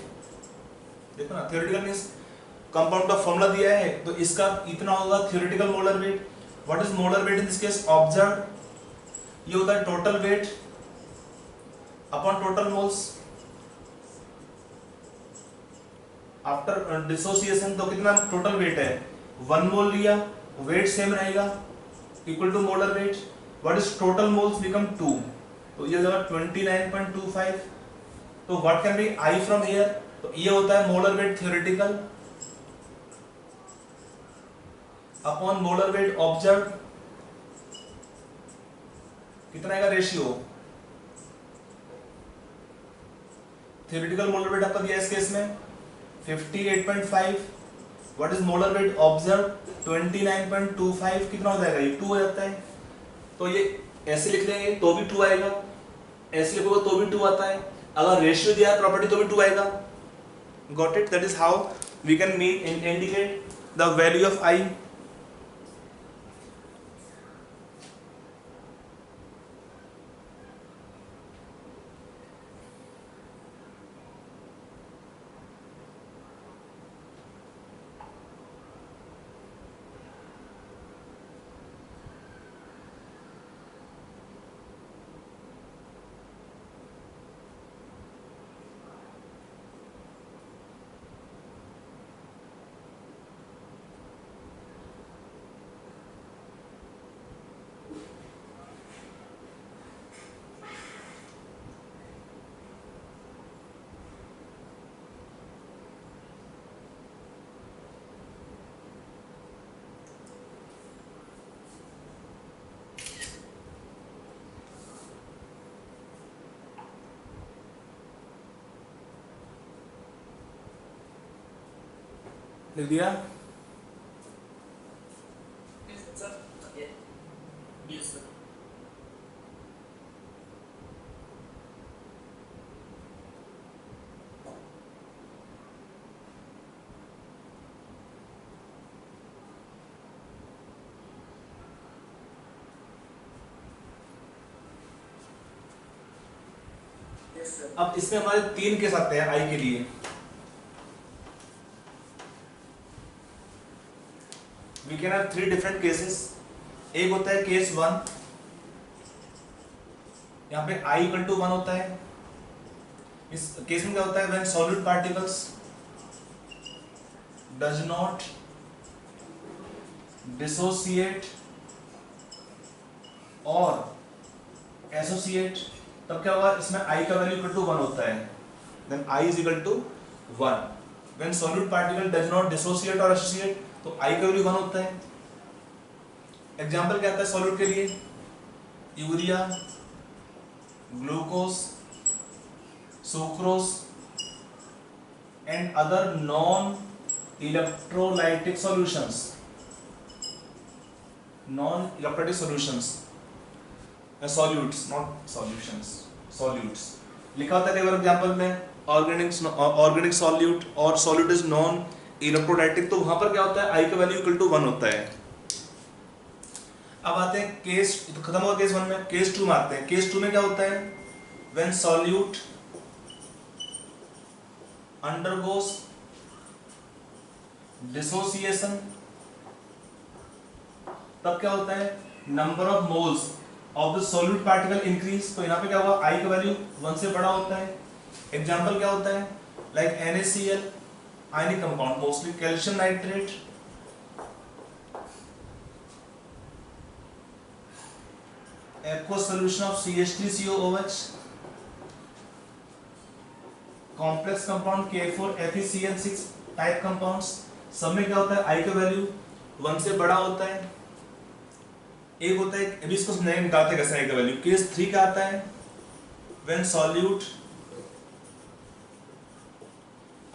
देखो ना थ्योरेटिकल मींस कंपाउंड का फॉर्मूला दिया है, तो इसका इतना होगा theoretical molar weight. What is molar weight in this case, observe, ये होता है total weight upon total moles after dissociation. तो कितना टोटल वेट है, 1 मोल लिया, वेट सेम रहेगा equal to molar weight. What is total moles become 2, तो ये हो जाएगा 29.25। तो what can be I from here, तो ये होता है molar wait theoretical upon molar weight observe, कितना आएगा रेशियो, थ्योरेटिकल मोलर वेट आपका दिया है इस केस में 58.5, what is molar wait observe 29.25, कितना हो जाएगा, ये 2 हो जाता है। तो ये ऐसे लिख लेंगे तो भी 2 आएगा, ऐसे लिखोगे तो भी 2 आता है, अगर रेशियो दिया है प्रॉपर्टी तो भी 2 आएगा। Got it, that is how we can mean indicate the value of I। लिख दिया। Yes, sir. Yeah. Yes, sir. Yes, sir. अब इसमें हमारे 3 केस आते हैं I के लिए। We can have 3 different cases। एक होता है केस 1, यहाँ पे I इक्वल टू 1 होता है। इस केस में क्या होता है, when solute particles does not dissociate और एसोसिएट, तब क्या होगा, इसमें I का वैल्यू इक्वल टू 1 होता है, then I is equal to 1। When solute particle does not dissociate और एसोसिएट, तो I का वैल्यू 1 होता है। एग्जाम्पल क्या आता है सॉल्यूट के लिए, urea, glucose, sucrose and other non electrolytic solutions, non electrolytic solutions, solutes not solutions, solutes लिखा होता है कई बार एग्जाम्पल में, ऑर्गेनिक सॉल्यूट और सॉल्यूट इज नॉन इलेक्ट्रोलाइटिक, तो वहां पर क्या होता है, आई का वैल्यू इक्वल टू 1 होता है। अब आते हैं केस, तो खत्म हुआ केस 1 में, केस 2 में आते हैं। केस 2 में क्या होता है, व्हेन सॉल्यूट अंडरगोस डिसोसिएशन, तब क्या होता है, number of moles of the solute particle increase, तो यहाँ पे क्या हुआ, आई का वैल्यू 1 से बड़ा होता है। एग्जाम्पल क्या होता है, like NaCl ionic compound, mostly calcium nitrate, aqueous solution of CH3COOH, complex compound K4FeCl6 type compounds, सब में क्या होता है, आई का वैल्यू 1 से बड़ा होता है। एक होता है, अभी इसको नहीं निकालते कैसे आई का वैल्यू। केस 3 का आता है, व्हेन सॉल्यूट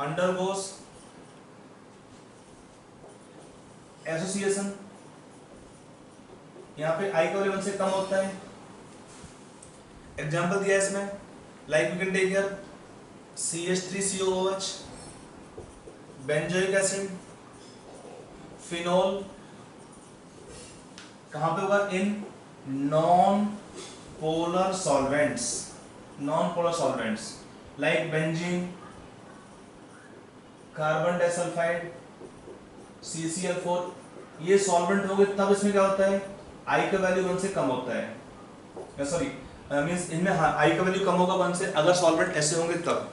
अंडरगोस एसोसिएशन, यहाँ पे आई का वैल्यू 1 से कम होता है। एग्जांपल दिया है इसमें, like we can take here CH3COOH, benzoic acid, phenol, कहां पे होगा, in non polar solvents, non polar solvents like benzene, carbon disulphide, CCl4, ये सॉल्वेंट होंगे तब इसमें क्या होता है, आई का वैल्यू 1 से कम होता है, सॉरी मींस इनमें हाँ आई का वैल्यू कम होगा 1 से, अगर सॉल्वेंट ऐसे होंगे तब।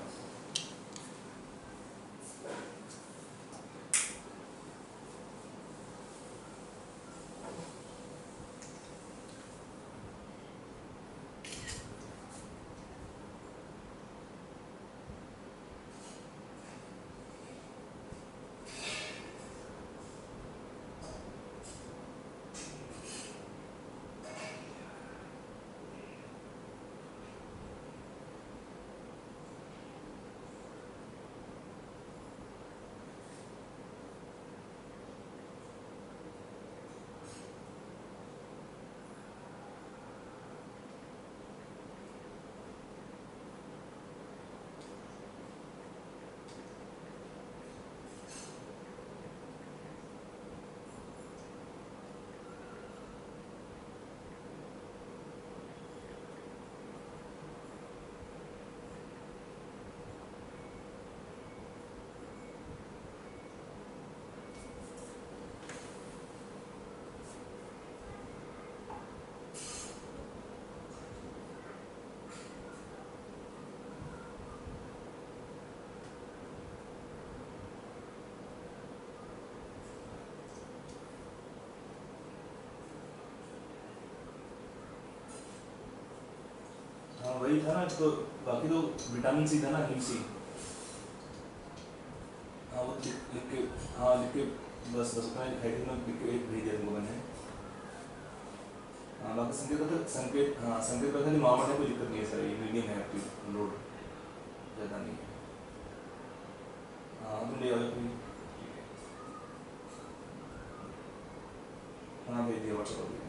हाँ वही था ना, तो बाकी तो विटामिन सी था ना, हीम सी, हाँ वो लिख के, हाँ लिख के बस बस उतना लिखाई थी ना, लिख के एक भेज दिया तुमको मैंने। हाँ बाकी संकेत का तो संकेत, हाँ संकेत का खाली नॉर्मल है, कोई दिक्कत नहीं है सर, ये मीडियम है आपकी लोड, ज़्यादा नहीं है। हाँ तुम ले आओ कोई, हाँ भेज दिया व्हाट्सएप पर।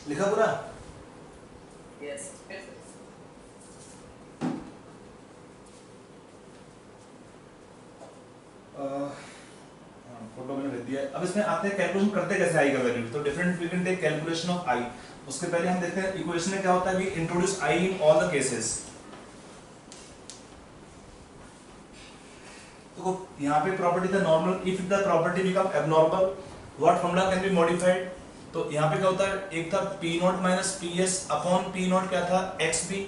लिखा पूरा? यस यस फोटो मैंने लिख दिया है। अब इसमें आते हैं कैलकुलेशन करते कैसे आई का वैल्यू। तो different we can take calculation of I. उसके पहले हम देखते हैं इक्वेशन में क्या होता है। We introduce I in all the cases. देखो यहाँ पे प्रॉपर्टी था normal, if the property become abnormal what formula can be modified. तो यहाँ पे क्या होता है, एक था P naught minus P S upon P naught क्या था एक्स बी।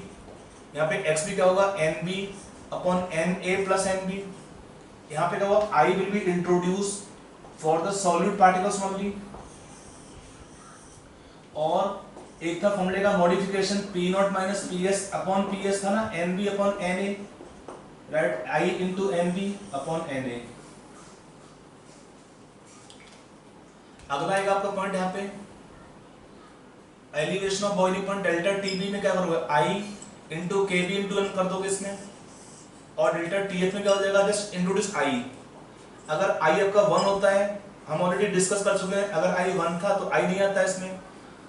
यहाँ पे एक्स बी क्या होगा N B upon N A plus N B. यहाँ पे क्या होगा I will be introduce for the solute particles only. और एक था फॉर्मूले का modification P naught minus P S upon P S था ना N B upon N A, right, I into N B upon N A. अगला आएगा आपका पॉइंट यहाँ पे elevation of boiling point delta TB में क्या करोगे आई इंटू के बी इंटू एन कर दोगे इसमें। और डेल्टा टीएफ में क्या हो जाएगा जस्ट इंट्रोड्यूस आई। अगर आई आपका 1 होता है, हम ऑलरेडी डिस्कस कर चुके हैं, अगर आई 1 था तो आई नहीं आता इसमें।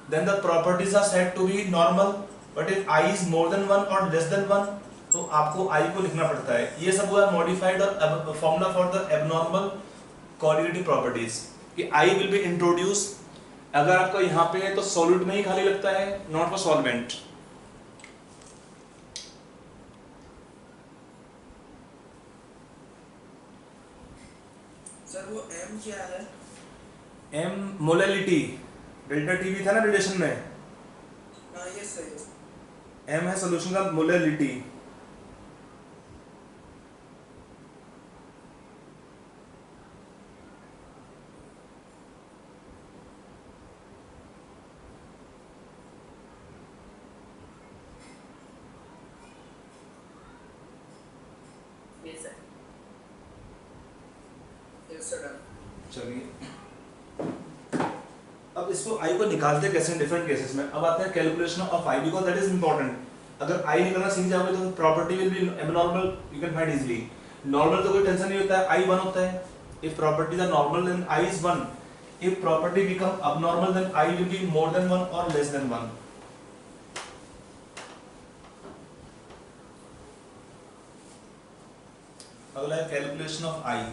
Then the properties are said to be normal, but if I is more than 1 और लेस देन 1 तो आपको आई को लिखना पड़ता है। ये सब हुआ मॉडिफाइड और formula for the abnormal coordinative properties कि आई विल बी इंट्रोड्यूस। अगर आपका यहाँ पे है तो सॉलिड में ही खाली लगता है, नॉट फॉर सॉल्वेंट। सर वो एम क्या है? एम मोलैलिटी, डेल्टा टी भी था ना रिलेशन में, हाँ यस सर। एम है सॉल्यूशन का molality. Yes sir. Yes sir done. चलिए अब इसको आई को निकालते कैसे डिफरेंट केसेस में। अब आते हैं calculation of I because that is important. अगर आई निकालना सीख जाओगे तो property will be abnormal, you can find easily. Normal तो कोई टेंशन नहीं होता है, आई 1 होता है। If properties are normal then I is 1। If property become abnormal then I will be more than 1 और लेस देन 1। अगला है कैलकुलेशन ऑफ आई।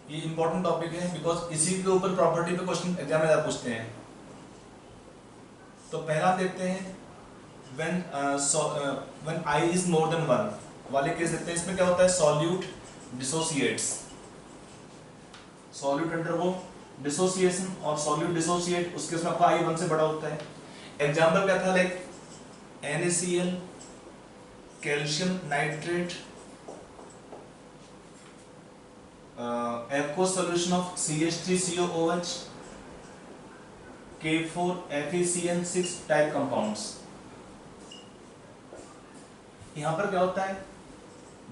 ये इंपॉर्टेंट टॉपिक है बिकॉज इसी के ऊपर प्रॉपर्टी पे क्वेश्चन एग्जाम में पूछते हैं। तो पहला देखते हैं when I is more than 1 वाले केस देखते हैं। इसमें क्या होता है solute dissociates, solute undergo dissociation और सॉल्यूट डिसोसिएट, उसके उसमें आपका आई 1 से बड़ा होता है। एग्जाम्पल क्या था like NaCl, calcium nitrate, aqueous solution of CH3COOH, K4FeCN6 type compounds. यहाँ पर क्या होता है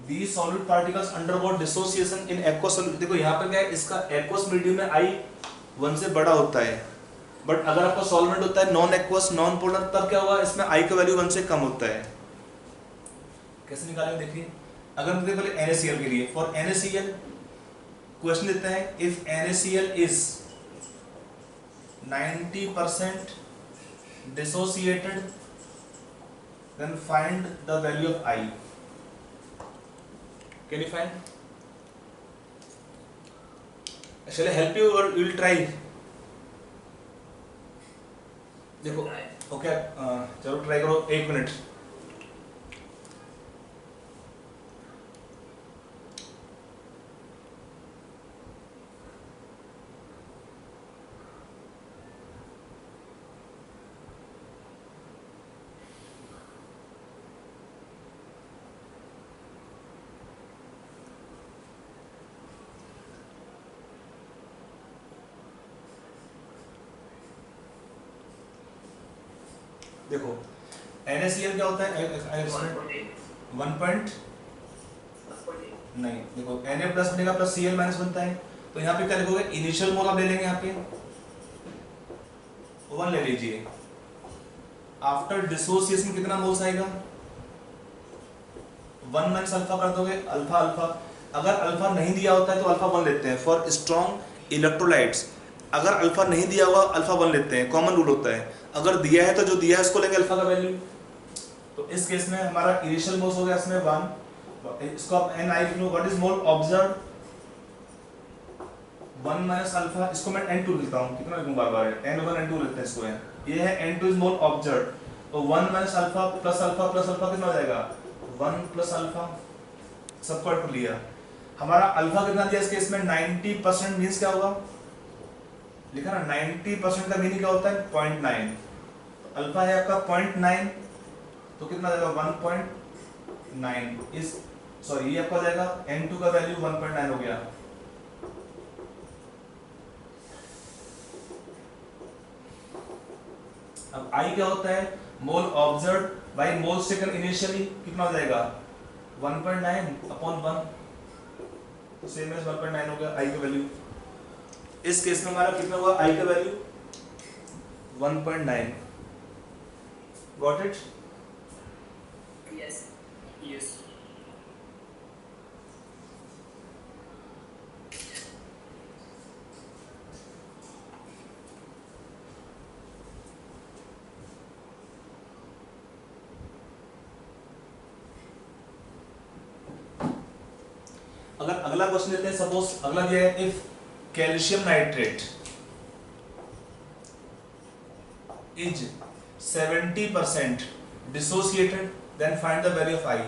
these solute particles undergo dissociation in aqueous solution। देखो यहाँ पर क्या है इसका aqueous medium में I 1 से बड़ा होता है, बट अगर आपका सॉल्वेंट होता है नॉन एक्वस नॉन पोलर तब क्या होगा इसमें I का वैल्यू 1 से कम होता है। कैसे निकालेंगे देखिए। अगर हम देखिए पहले NaCl के लिए, फॉर NaCl क्वेश्चन देते हैं if NaCl is 90% dissociated then find the value of I। can you find? shall I help you or you will try? देखो ओके चलो ट्राई करो 1 मिनट। देखो NaCl क्या होता है 1 नहीं, देखो Na प्लस बनेगा प्लस Cl माइनस बनता है। तो यहाँ पे क्या लिखोगे इनिशियल मोल आप ले लेंगे, यहाँ पे 1 ले लीजिए। आफ्टर डिसोसिएशन कितना मोल्स आएगा 1 माइनस अल्फा कर दोगे अल्फा अल्फा। अगर अल्फा नहीं दिया होता है तो अल्फा 1 लेते हैं। फॉर स्ट्रॉन्ग इलेक्ट्रोलाइट्स अगर अल्फा नहीं दिया हुआ अल्फा 1 लेते हैं, कॉमन रूल होता है। अगर दिया है तो जो दिया है उसको लेंगे अल्फा का वैल्यू। तो इस केस में हमारा इनिशियल मोल्स हो गया इसमें 1, इसको आप n आई लिख लो। What is mole observe 1 minus alpha, इसको मैं n2 लिखता हूं, कितना लिखूं बार बार, n1 n2 लिखते हैं इसको। ये है n2 इज मोल ऑब्जर्व। तो 1 minus alpha plus alpha plus alpha कितना हो जाएगा 1 प्लस अल्फा, सबको ऐड कर लिया। हमारा अल्फा कितना दिया इस केस में 90% मींस क्या होगा, लिखा ना 90% का मीनिंग क्या होता है 0.9। तो अल्फा है आपका 0.9, तो कितना आ जाएगा 1.9 इस, सॉरी ये आपका हो जाएगा n2 का वैल्यू 1.9 हो गया। अब I क्या होता है mole observe by moles taken initially, कितना हो जाएगा 1.9 अपॉन 1, तो सेम एज 1.9 हो गया I का वैल्यू। इस केस में हमारा कितना हुआ I का value 1.9। Got it? Yes. Yes. अगर अगला क्वेश्चन लेते हैं, सपोज अगला दिया है if calcium nitrate is 70% dissociated then find the value of I।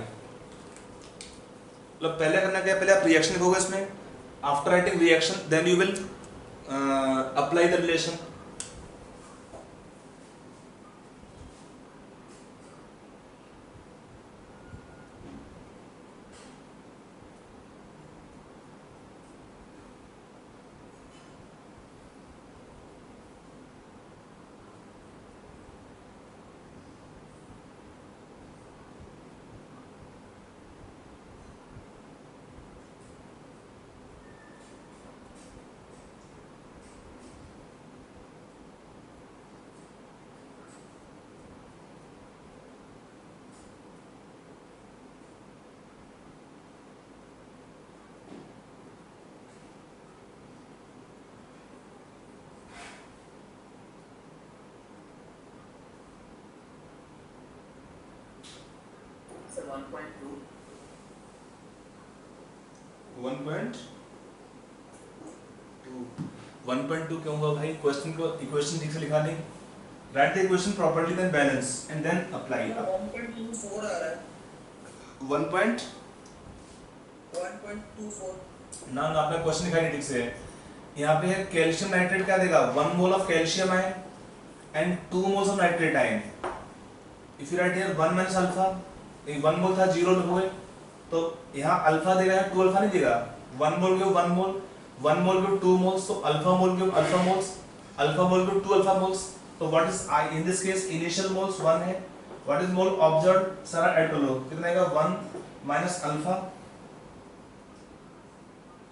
मतलब पहले करना क्या है, पहले आप रिएक्शन लिखोगे इसमें, after writing reaction then you will apply the relation. Sir, 1.2. 1.2 क्यों होगा भाई, क्वेश्चन को इक्वेशन ठीक से लिखा नहीं। Write the equation properly then balance and then apply. 1.24 आ रहा है। 1.24 ना आपने क्वेश्चन लिखा नहीं ठीक से। यहाँ पे है कैल्शियम नाइट्रेट क्या देगा 1 mole of calcium ion and 2 moles of nitrate ion. If you right here 1 minus alpha, 1 मोल था 0 लिखोगे, तो यहाँ अल्फा देगा 2 अल्फा नहीं देगा। 1 मोल गिव 1 मोल, 1 मोल गिव 2 मोल्स, तो अल्फा मोल गिव अल्फा मोल्स, अल्फा मोल गिव 2 अल्फा मोल्स। तो what is I in this case initial moles 1 है। व्हाट इज मोल ऑब्जर्व्ड, सारा ऐड कर लो, कितना आएगा 1 minus alpha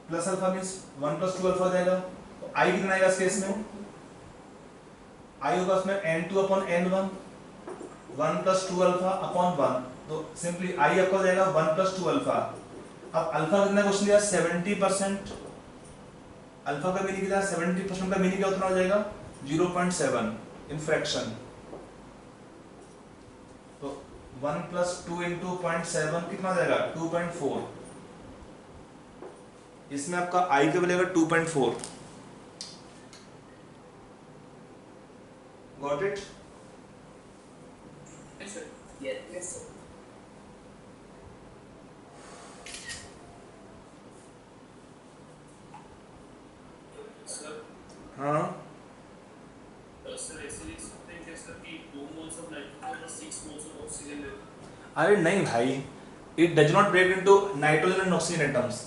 plus alpha means 1 plus 2 alpha हो जाएगा। तो I कितना आएगा इस केस में, I होगा उसमें n2 upon n1, 1 plus 2 alpha upon 1, तो सिंपली I आपका हो जाएगा 1 प्लस 2 अल्फा। अब अल्फा कितना क्वेश्चन दिया 70%, अल्फा का मीनिंग कितना 70% का मीनिंग क्या उतना हो जाएगा 0.7 इन फ्रैक्शन। तो 1 प्लस 2 इंटू 0.7 कितना हो जाएगा 2.4। इसमें आपका I का मिलेगा 2.4। Got it? Yes, sir. Yes, yes, sir. Sir, हाँ sir, ऐसे लिख सकते हैं क्या सर कि 2 moles of nitrogen और 6 moles of oxygen लेते हैं? अरे नहीं भाई, it does not break into nitrogen and oxygen atoms.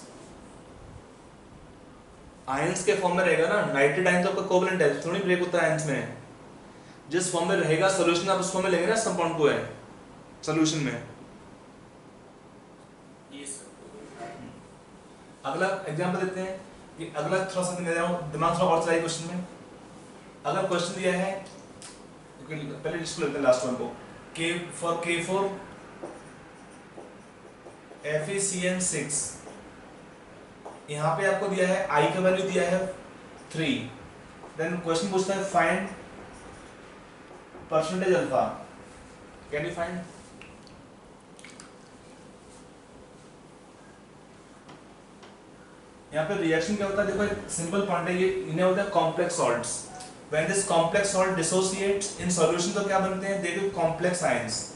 Ions के फॉर्म में रहेगा ना, नाइट्रेट आयन तो आपका कोवलेंट है, थोड़ी ब्रेक होता है आयंस में। जिस फॉर्म में रहेगा सॉल्यूशन आप उस फॉर्म में लेंगे ना इस कंपाउंड को है सॉल्यूशन में। Yes, sir. अगला एग्जांपल देते हैं कि अगला थोड़ा सा दिमाग थोड़ा और चलाइए क्वेश्चन में। अगर क्वेश्चन दिया है, पहले इसको लेते हैं लास्ट वन को, K for K4 FeCN6। यहाँ पे आपको दिया है I का वैल्यू दिया है 3, देन क्वेश्चन पूछता है find percentage alpha, can you find? यहाँ पे रिएक्शन क्या होता है, देखो एक सिंपल पॉइंट है, ये इन्हें होता है complex salts. When this complex salt dissociates in solution तो क्या बनते हैं, दे गिव कॉम्प्लेक्स आयंस।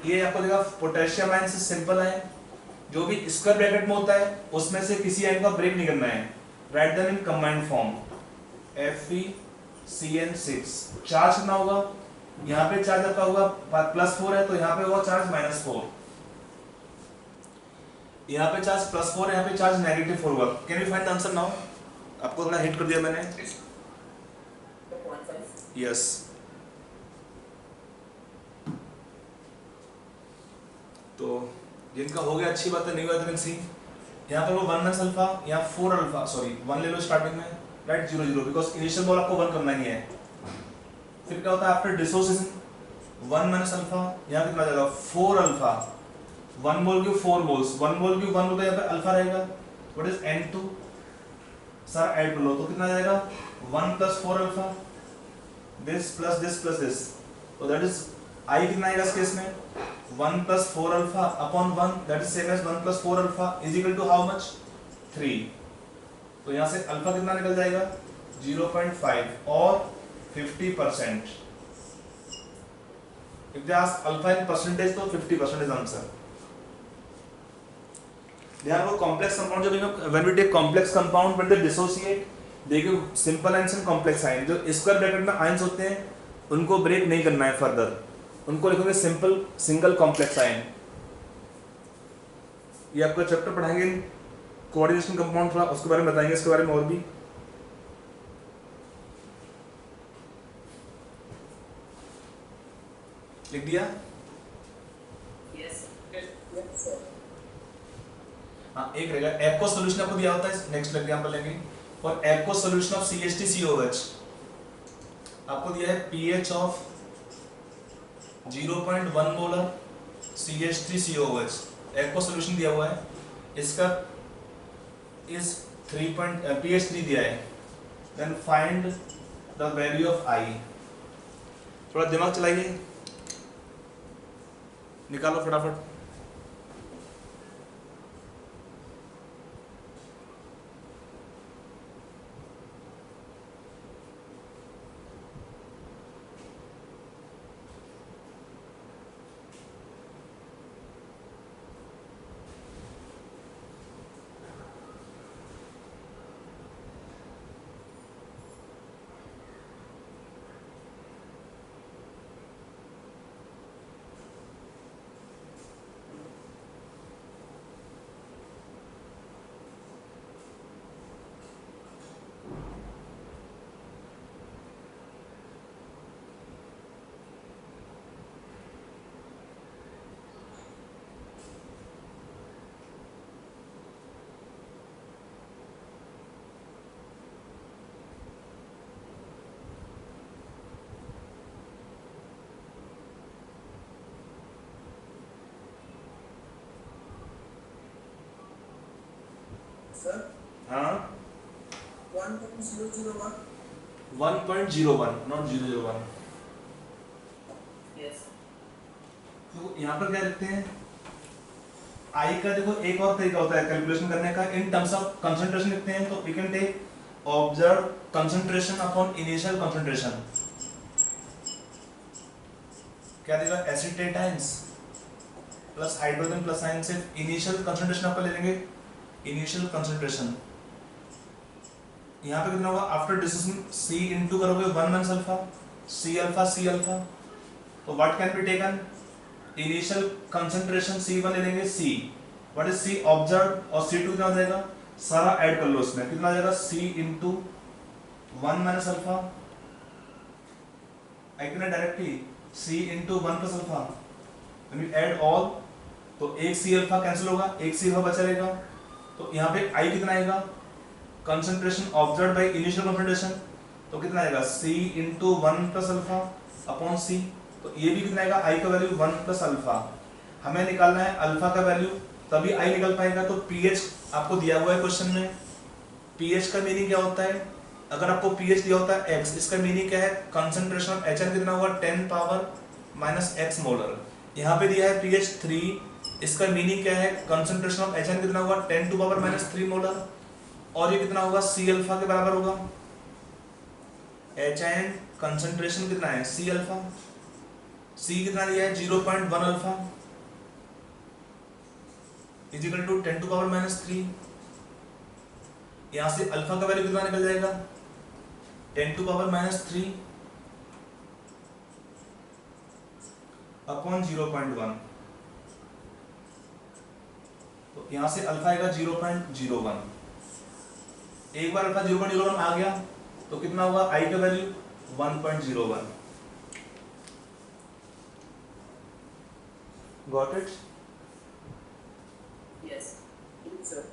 ये आपको देखा पोटेशियम आयन से सिंपल आयन, जो भी स्क्वायर ब्रैकेट में होता है उसमें से किसी आयन का ब्रेक नहीं करना है, write them in combined form FeCN6। Charge कितना होगा, यहाँ पे चार्ज आपका होगा +4 है तो यहाँ पे होगा चार्ज -4, यहाँ पे चार्ज +4 है, यहाँ पे चार्ज -4 होगा। Can you find the answer now? आपको थोड़ा हिट कर दिया मैंने। यस तो जिनका हो गया अच्छी बात है, नहीं हुआ तो सी। यहाँ पर वो 1 अल्फा, यहाँ 4 अल्फा, सॉरी 1 ले लो स्टार्टिंग में, राइट 0 0, बिकॉज इनिशियल बॉल आपको 1 करना ही है। फिर क्या होता है आफ्टर डिसोसिएशन 1 अल्फा, यहाँ कितना जाएगा 4 अल्फा, 1 मोल की 4 मोल्स, 1 मोल की 1 होता है, यहाँ पे अल्फा रहेगा, what is N2, sir add कर लो तो कितना जाएगा 1 + 4 alpha, this plus this plus this, तो दैट इज I कितना आएगा इस केस में 1 + 4 alpha upon 1, that is same as 1 + 4 alpha is equal to how much 3। तो यहाँ से अल्फा कितना निकल जाएगा 0.5 और 50%। If they ask alpha in percentage तो 50% is answer। ध्यान रखो कॉम्प्लेक्स कंपाउंड जब when we take complex compound when they dissociate they give simple ions and complex ions। जो स्क्वायर ब्रैकेट में आयंस होते हैं उनको ब्रेक नहीं करना है फर्दर, उनको लिखोगे सिंपल सिंगल कॉम्प्लेक्स आयन। ये आपको चैप्टर पढ़ाएंगे कोऑर्डिनेशन कंपाउंड, थोड़ा उसके बारे में बताएंगे, इसके बारे में और भी। लिख दिया? यस हाँ एक रहेगा एक्वा सॉल्यूशन आपको दिया होता है, नेक्स्ट एग्जांपल लेंगे। और एक्वा सॉल्यूशन ऑफ CH3COH आपको दिया है pH of 0.1 molar CH3COH, aqua solution दिया हुआ है, इसका इस pH 3 दिया है। Then find the value of I। थोड़ा दिमाग चलाइए, निकालो फटाफट। Sir, हाँ 1.001. 1.01 नॉट 001। Yes. तो यहाँ पर क्या लिखते हैं I का, देखो एक और तरीका होता है कैलकुलेशन करने का, इन टर्म्स ऑफ कंसंट्रेशन लिखते हैं तो we can take observe concentration upon initial concentration. क्या देगा acetate ions plus hydrogen plus ion से इनिशियल कंसंट्रेशन आप ले लेंगे, इनिशियल कंसंट्रेशन यहाँ पे कितना होगा आफ्टर डिसोसिएशन C इनटू करोगे 1 alpha C alpha C alpha, तो what can be taken initial concentration C1 ले लेंगे C, what is C observe और C2 कितना हो जाएगा, सारा ऐड कर लो इसमें, कितना आ जाएगा C into 1 alpha, I can directly C into 1 plus alpha, when you add all तो एक C अल्फा कैंसिल होगा, एक C अल्फा बचा रहेगा, तो यहाँ पे I कितना आएगा concentration observed by initial concentration, तो कितना आएगा C into 1 plus alpha upon C, तो ये भी कितना आएगा I का वैल्यू 1 प्लस अल्फा। हमें निकालना है अल्फा का वैल्यू, तभी I निकल पाएगा। तो pH आपको दिया हुआ है क्वेश्चन में, pH का मीनिंग क्या होता है अगर आपको pH दिया होता है x, इसका मीनिंग क्या है, कंसंट्रेशन ऑफ HN कितना होगा 10 पावर माइनस x मोलर। यहाँ पे दिया है pH 3, इसका मीनिंग क्या है, कंसंट्रेशन ऑफ HN कितना होगा 10 टू पावर माइनस 3 मोलर, और ये कितना होगा C अल्फा के बराबर होगा। HN कंसंट्रेशन कितना है C अल्फा, C कितना दिया है 0.1 alpha is equal to 10 to power minus 3। यहाँ से अल्फा का वैल्यू कितना निकल जाएगा 10 टू पावर माइनस 3 अपॉन 0.1। तो यहाँ से अल्फा आएगा 0.01। एक बार अल्फा 0.01 आ गया तो कितना होगा आई का value 1.01। Got it? Yes. Sir.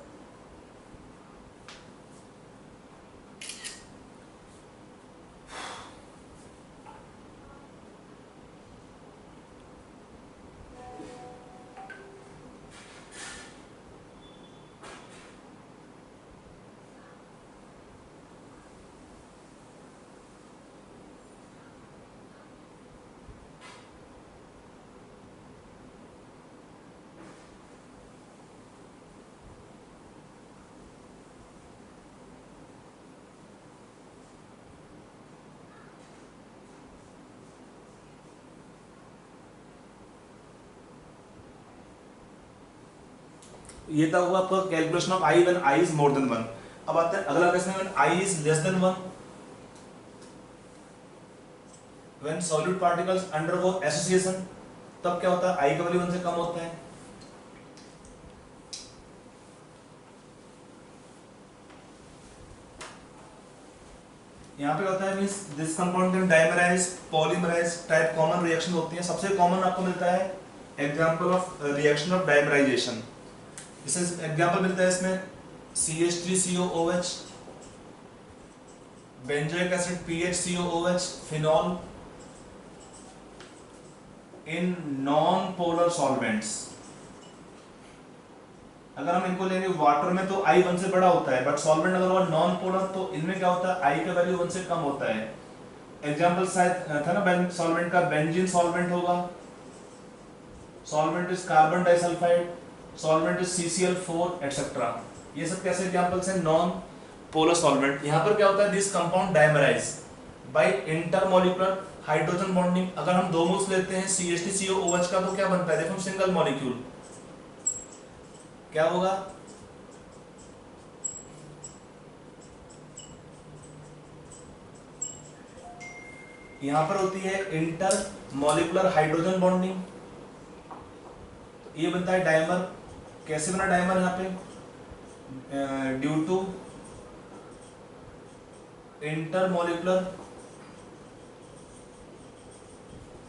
ये था हुआ आपका calculation of I when I is more than 1। अब आते हैं अगला question, when I is less than 1, when solid particles undergo association, तब क्या होता है आई का वैल्यू 1 से कम होता है। यहाँ पे होता है means this compound can dimerise, polymerise type common reaction होती है। सबसे कॉमन आपको मिलता है example of reaction of dimerisation. जैसे एग्जांपल मिलता है इसमें CH3COOH, benzoic acid PHCOOH, phenol in non polar solvents. अगर हम इनको लेंगे वाटर में तो आई 1 से बड़ा होता है, बट सॉल्वेंट अगर वो नॉन पोलर तो इनमें क्या होता है आई का वैल्यू 1 से कम होता है। एग्जांपल शायद था ना सॉल्वेंट का, बेंजीन सॉल्वेंट होगा, solvent is carbon disulphide, solvent is CCl4 etcetera. ये सब कैसे एग्जांपल्स हैं नॉन पोलर सॉल्वेंट। यहाँ पर क्या होता है this compound dimerise by intermolecular hydrogen bonding. अगर हम दो मोल्स लेते हैं CH3COOH का तो क्या बनता है, देखो सिंगल मॉलिक्यूल क्या होगा, यहां पर होती है इंटर मॉलिक्यूलर हाइड्रोजन बॉन्डिंग, ये बनता है डाइमर। कैसे बना डाइमर, यहाँ पे due to inter molecular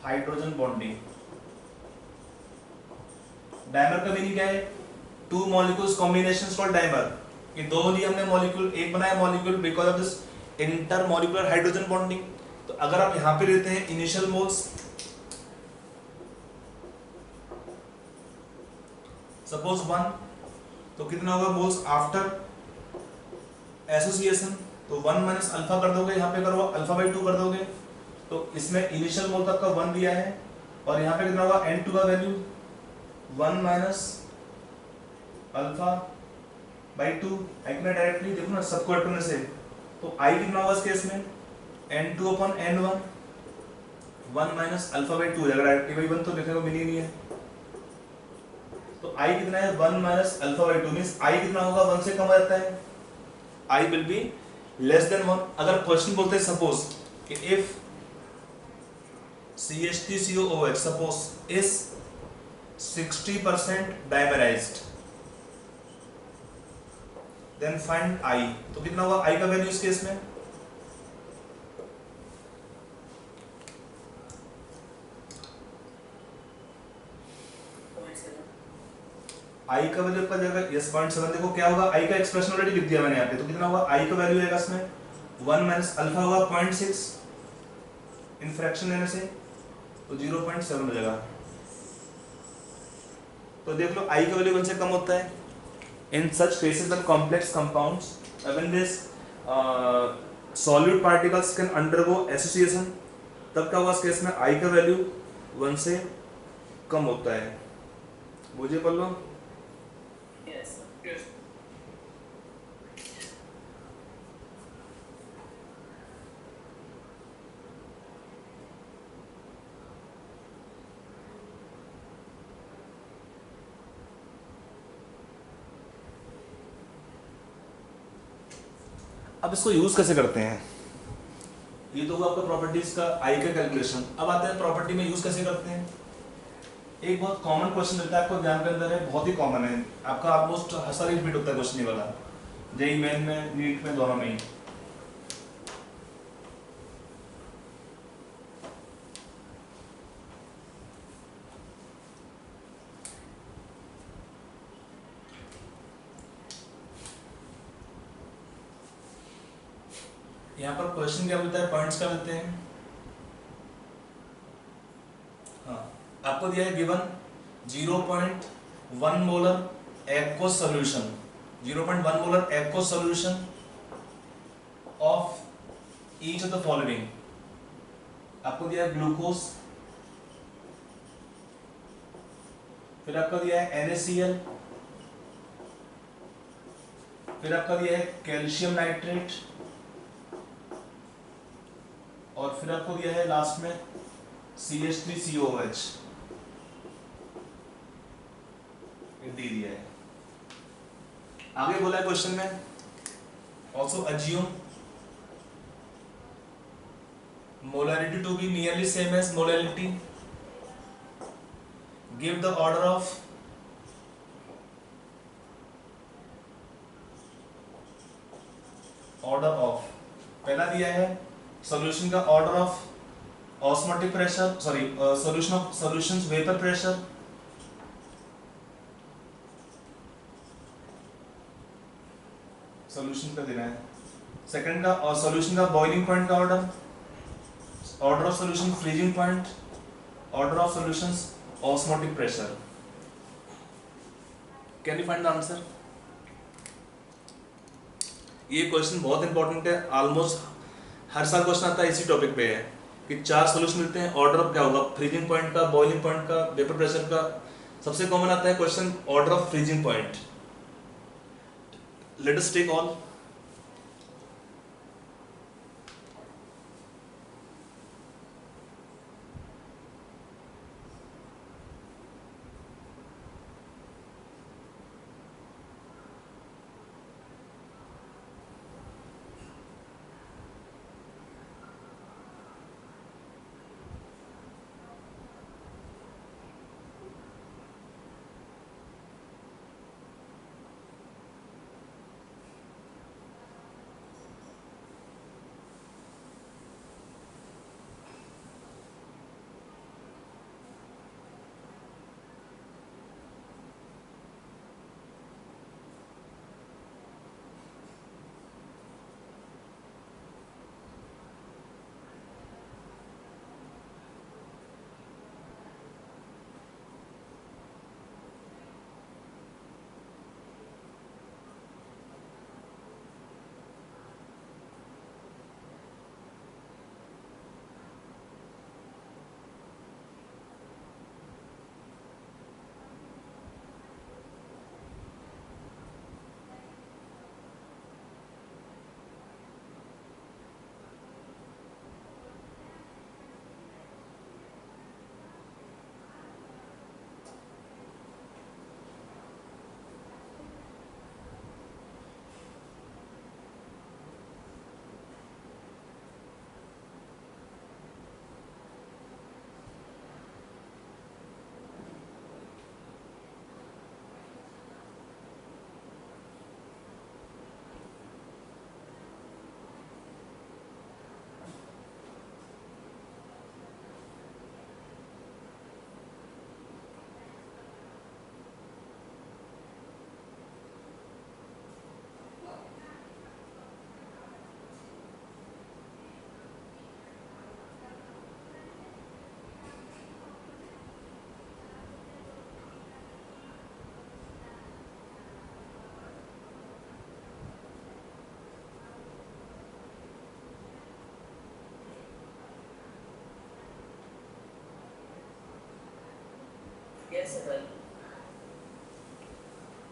hydrogen bonding. Dimer का मीनिंग क्या है, two molecules combinations called dimer. ये दो लिए हमने मॉलिक्यूल, एक बनाया molecule because of this inter molecular hydrogen bonding. तो अगर आप यहां पे लेते हैं इनिशियल मोल्स, सपोज 1, तो कितना होगा मोल्स आफ्टर एसोसिएशन, तो 1 माइनस अल्फा कर दोगे, यहाँ पे करो अल्फा बाई 2 कर दोगे, तो इसमें इनिशियल मोल तक का 1 दिया है, और यहाँ पे कितना होगा N2 का वैल्यू 1 माइनस अल्फा बाई 2। आई कितना डायरेक्टली देखो ना सबको ऐड करने से, तो आई कितना होगा इस केस में N2 upon N1, 1 minus alpha by 2 हो जाएगा डायरेक्टली, बाई 1 तो लिखने को मीनिंग नहीं है। तो आई कितना है 1 minus alpha by 2 means I कितना होगा 1 से कम हो जाता है, I will be less than 1। अगर क्वेश्चन बोलते हैं सपोज कि if CH3COOH suppose is 60% dimerised then find I, तो कितना होगा आई का वैल्यू इस केस में, आई का वैल्यू आपका जाएगा यस 0.7। देखो क्या होगा, आई का एक्सप्रेशन ऑलरेडी लिख दिया मैंने यहाँ पे, तो कितना होगा आई का वैल्यू आएगा इसमें 1 माइनस अल्फा होगा 0.6, इन फ्रैक्शन लेने से तो 0.7 हो जाएगा। तो देख लो आई का वैल्यू 1 से कम होता है in such cases and complex compounds when this solute particles can undergo association, तब क्या होगा इस केस में आई का वैल्यू 1 से कम होता है। मुझे पढ़ लो। Yes, sir. Yes. अब इसको यूज कैसे करते हैं? ये तो हुआ आपका प्रॉपर्टीज का आई का कैलकुलेशन। अब आते हैं प्रॉपर्टी में यूज कैसे करते हैं। एक बहुत कॉमन क्वेश्चन रहता है आपको ध्यान के अंदर है, बहुत ही कॉमन है आपका, ऑलमोस्ट हर साल रिपीट होता है क्वेश्चन ये वाला, जेई मेन में, नीट में, दोनों में ही। यहाँ पर क्वेश्चन क्या मिलता है, पॉइंट्स क्या मिलते हैं। हाँ, आपको दिया है given 0.1 molar aqueous solution, 0.1 molar aqueous solution of each of the following. आपको दिया है ग्लूकोज, फिर आपका दिया है NaCl, फिर आपका दिया है कैल्शियम नाइट्रेट, और फिर आपको दिया है लास्ट में CH3COOH। डी दिया है। आगे बोला है क्वेश्चन में, also assume molarity to be nearly same as molality, give the order of पहला दिया है सॉल्यूशन का order of osmotic pressure, sorry solution of solutions vapour pressure, solution का देना है। सेकंड का और सॉल्यूशन का बॉइलिंग पॉइंट का order, order of solution freezing point, order of solutions osmotic pressure. Can you find the answer? ये क्वेश्चन बहुत इंपॉर्टेंट है, ऑलमोस्ट हर साल क्वेश्चन आता है इसी टॉपिक पे है कि 4 सॉल्यूशन मिलते हैं, ऑर्डर ऑफ क्या होगा, फ्रीजिंग पॉइंट का, बॉइलिंग पॉइंट का, वेपर प्रेशर का। सबसे कॉमन आता है question order of freezing point. Let us take all.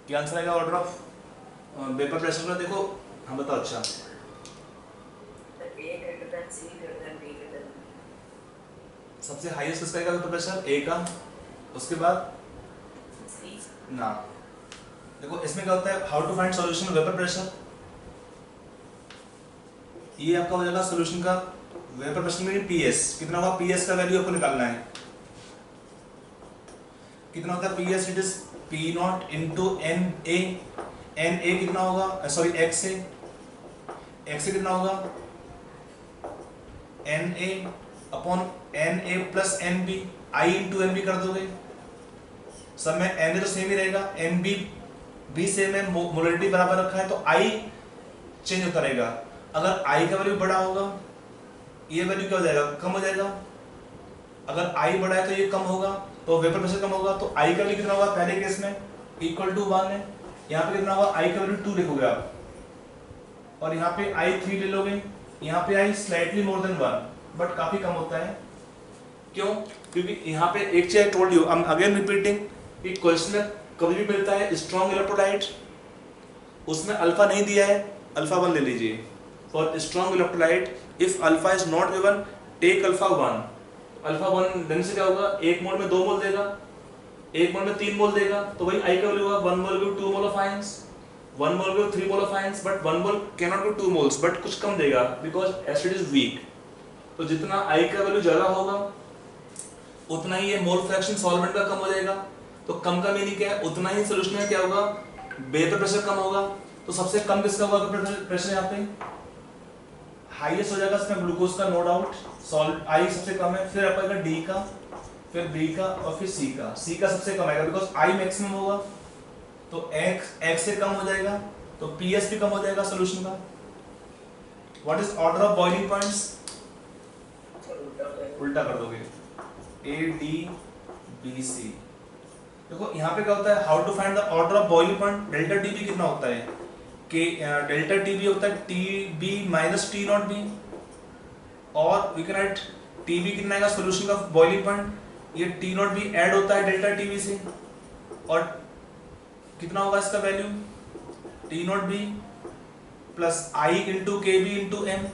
क्या आंसर आएगा ऑर्डर ऑफ वेपर प्रेशर का? देखो हम बताओ। अच्छा सबसे हाईएस्ट किसका आएगा वेपर प्रेशर? ए का। उसके बाद ना। देखो इसमें क्या होता है, how to find solution vapour pressure. ये आपका हो जाएगा सॉल्यूशन का वेपर प्रेशर में पीएस कितना होगा, पीएस का वैल्यू आपको निकालना है। कितना होता है PS? It is P naught into N A. N A कितना होगा, sorry X A. X A कितना होगा? N A upon N A plus N B. I into N B कर दोगे, सब में एन ए तो सेम ही रहेगा, एन बी भी सेम है, मोलरिटी बराबर रखा है, तो आई चेंज होता रहेगा। अगर आई का वैल्यू बड़ा होगा, ये वैल्यू क्या हो जाएगा, कम हो जाएगा। अगर आई बड़ा है तो ये कम होगा, तो वेपर प्रेशर कम होगा। तो आई का वैल्यू कितना होगा पहले केस में? इक्वल टू 1 है। यहाँ पे कितना होगा? आई का वैल्यू 2 लिखोगे आप, और यहाँ पे आई 3 ले लोगे। यहाँ पे आई स्लाइटली मोर देन 1, बट काफी कम होता है। क्यों? क्योंकि यहाँ पे एक चीज I told you, I am again repeating, कि क्वेश्चन में कभी भी मिलता है स्ट्रॉन्ग इलेक्ट्रोलाइट, उसमें अल्फा नहीं दिया है, अल्फा 1 ले लीजिए। For strong electrolyte if alpha is not given, take alpha 1। Alpha 1 देने से क्या होगा, एक मोल में 2 मोल देगा, एक मोल में 3 मोल देगा, तो वही आई का वैल्यू होगा 1 mole give 2 mole of ions, 1 mole give 3 mole of ions, but 1 mole can not give 2 moles, but कुछ कम देगा बिकॉज एसिड इज वीक। तो जितना आई का वैल्यू ज्यादा होगा उतना ही ये मोल फ्रैक्शन सॉल्वेंट का कम हो जाएगा। तो कम का मीनिंग क्या है, उतना ही सोल्यूशन में क्या होगा, वेपर प्रेशर कम होगा। तो सबसे कम किसका होगा प्रेशर? यहाँ पे हाईएस्ट हो जाएगा इसमें ग्लूकोज का, नो डाउट। सॉल्ट आई सबसे कम है, फिर आपका डी का, फिर बी का, और फिर सी का। सी का सबसे कम आएगा बिकॉज आई मैक्सिमम होगा, तो एक्स से कम हो जाएगा, तो पीएस भी कम हो जाएगा सोल्यूशन का। What is order of boiling points? उल्टा कर दोगे, ए डी बी सी। देखो यहाँ पे क्या होता है, how to find the order of boiling point. Delta T B कितना होता है, कि डेल्टा टी बी होता है T B minus T naught B, और we can write T B कितना आएगा सोल्यूशन का बॉइलिंग पॉइंट, ये टी नॉट बी ऐड होता है डेल्टा टी बी से, और कितना होगा इसका value, T naught B plus आई इंटू के बी इंटू एम।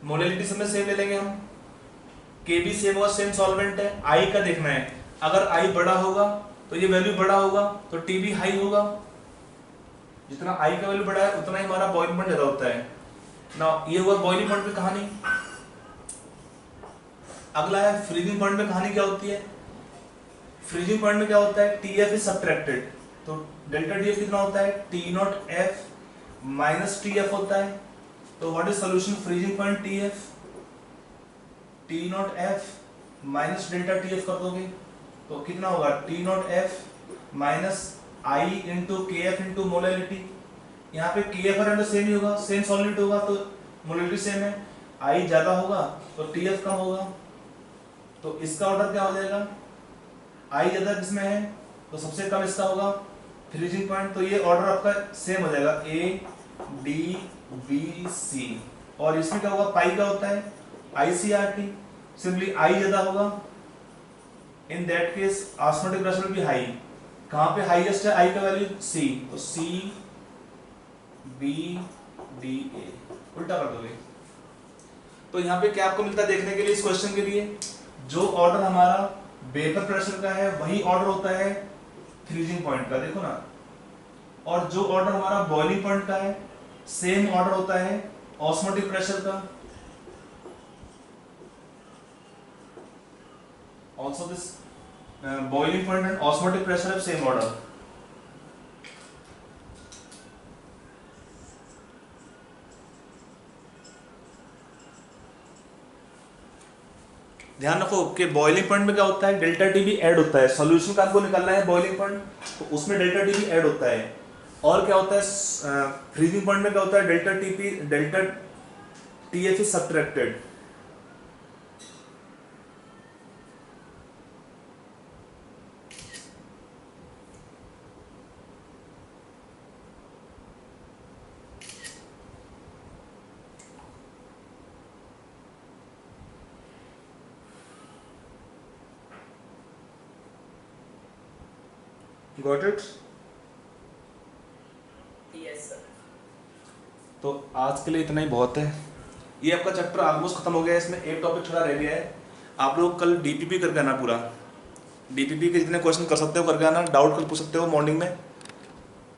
मोलैलिटी समय सेम ले लेंगे हम, के बी सेम होगा, सेम सॉल्वेंट है। आई का देखना है, अगर आई बड़ा होगा तो ये वैल्यू बड़ा होगा, तो टी बी हाई होगा। जितना आई का वैल्यू बड़ा है उतना ही हमारा बॉइलिंग पॉइंट ज्यादा होता है ना। ये हुआ बॉइलिंग पॉइंट की कहानी। अगला है फ्रीजिंग पॉइंट में कहानी क्या होती है। फ्रीजिंग पॉइंट में क्या होता है, टी एफ इज सब्ट्रैक्टेड, तो डेल्टा टी एफ कितना होता है, T not F minus T F होता है। तो what is solution freezing point T F, T not F minus delta T F कर दोगे, तो कितना होगा, T not F minus I into के एफ इंटू मोलैलिटी। यहाँ पे के एफ और सेम ही होगा, सेम सॉल्वेंट होगा, तो मोलैलिटी सेम है। आई ज्यादा होगा तो टी एफ कम होगा, तो इसका ऑर्डर क्या हो जाएगा, आई ज्यादा किसमें है तो सबसे कम इसका होगा फ्रीजिंग पॉइंट। तो ये ऑर्डर आपका सेम हो जाएगा, ए डी बी सी। और इसमें क्या होगा, पाई का होता है ICRT, सिंपली आई ज्यादा होगा, in that case osmotic pressure भी हाई। कहां पे हाईएस्ट है आई का वैल्यू, सी, तो सी बी डी ए, उल्टा कर दोगे। तो यहाँ पे क्या आपको मिलता है देखने के लिए इस क्वेश्चन के लिए, जो ऑर्डर हमारा वेपर प्रेशर का है वही ऑर्डर होता है फ्रीजिंग पॉइंट का, देखो ना। और जो ऑर्डर हमारा बॉइलिंग पॉइंट का है सेम ऑर्डर होता है ऑस्मोटिक प्रेशर का। Also this boiling point and osmotic pressure have same order. ध्यान रखो कि बॉइलिंग पॉइंट में क्या होता है, डेल्टा टी भी ऐड होता है। सॉल्यूशन का आपको निकालना है बॉइलिंग पॉइंट, तो उसमें डेल्टा टी भी ऐड होता है। और क्या होता है फ्रीजिंग पॉइंट में क्या होता है, delta T F is subtracted. Got it? Yes sir. तो आज के लिए इतना ही बहुत है। ये आपका चैप्टर ऑलमोस्ट खत्म हो गया है, इसमें एक टॉपिक थोड़ा रह गया है। आप लोग कल डीपीपी करके आना पूरा। डीपीपी के जितने क्वेश्चन कर सकते हो करके आना, डाउट कल पूछ सकते हो मॉर्निंग में।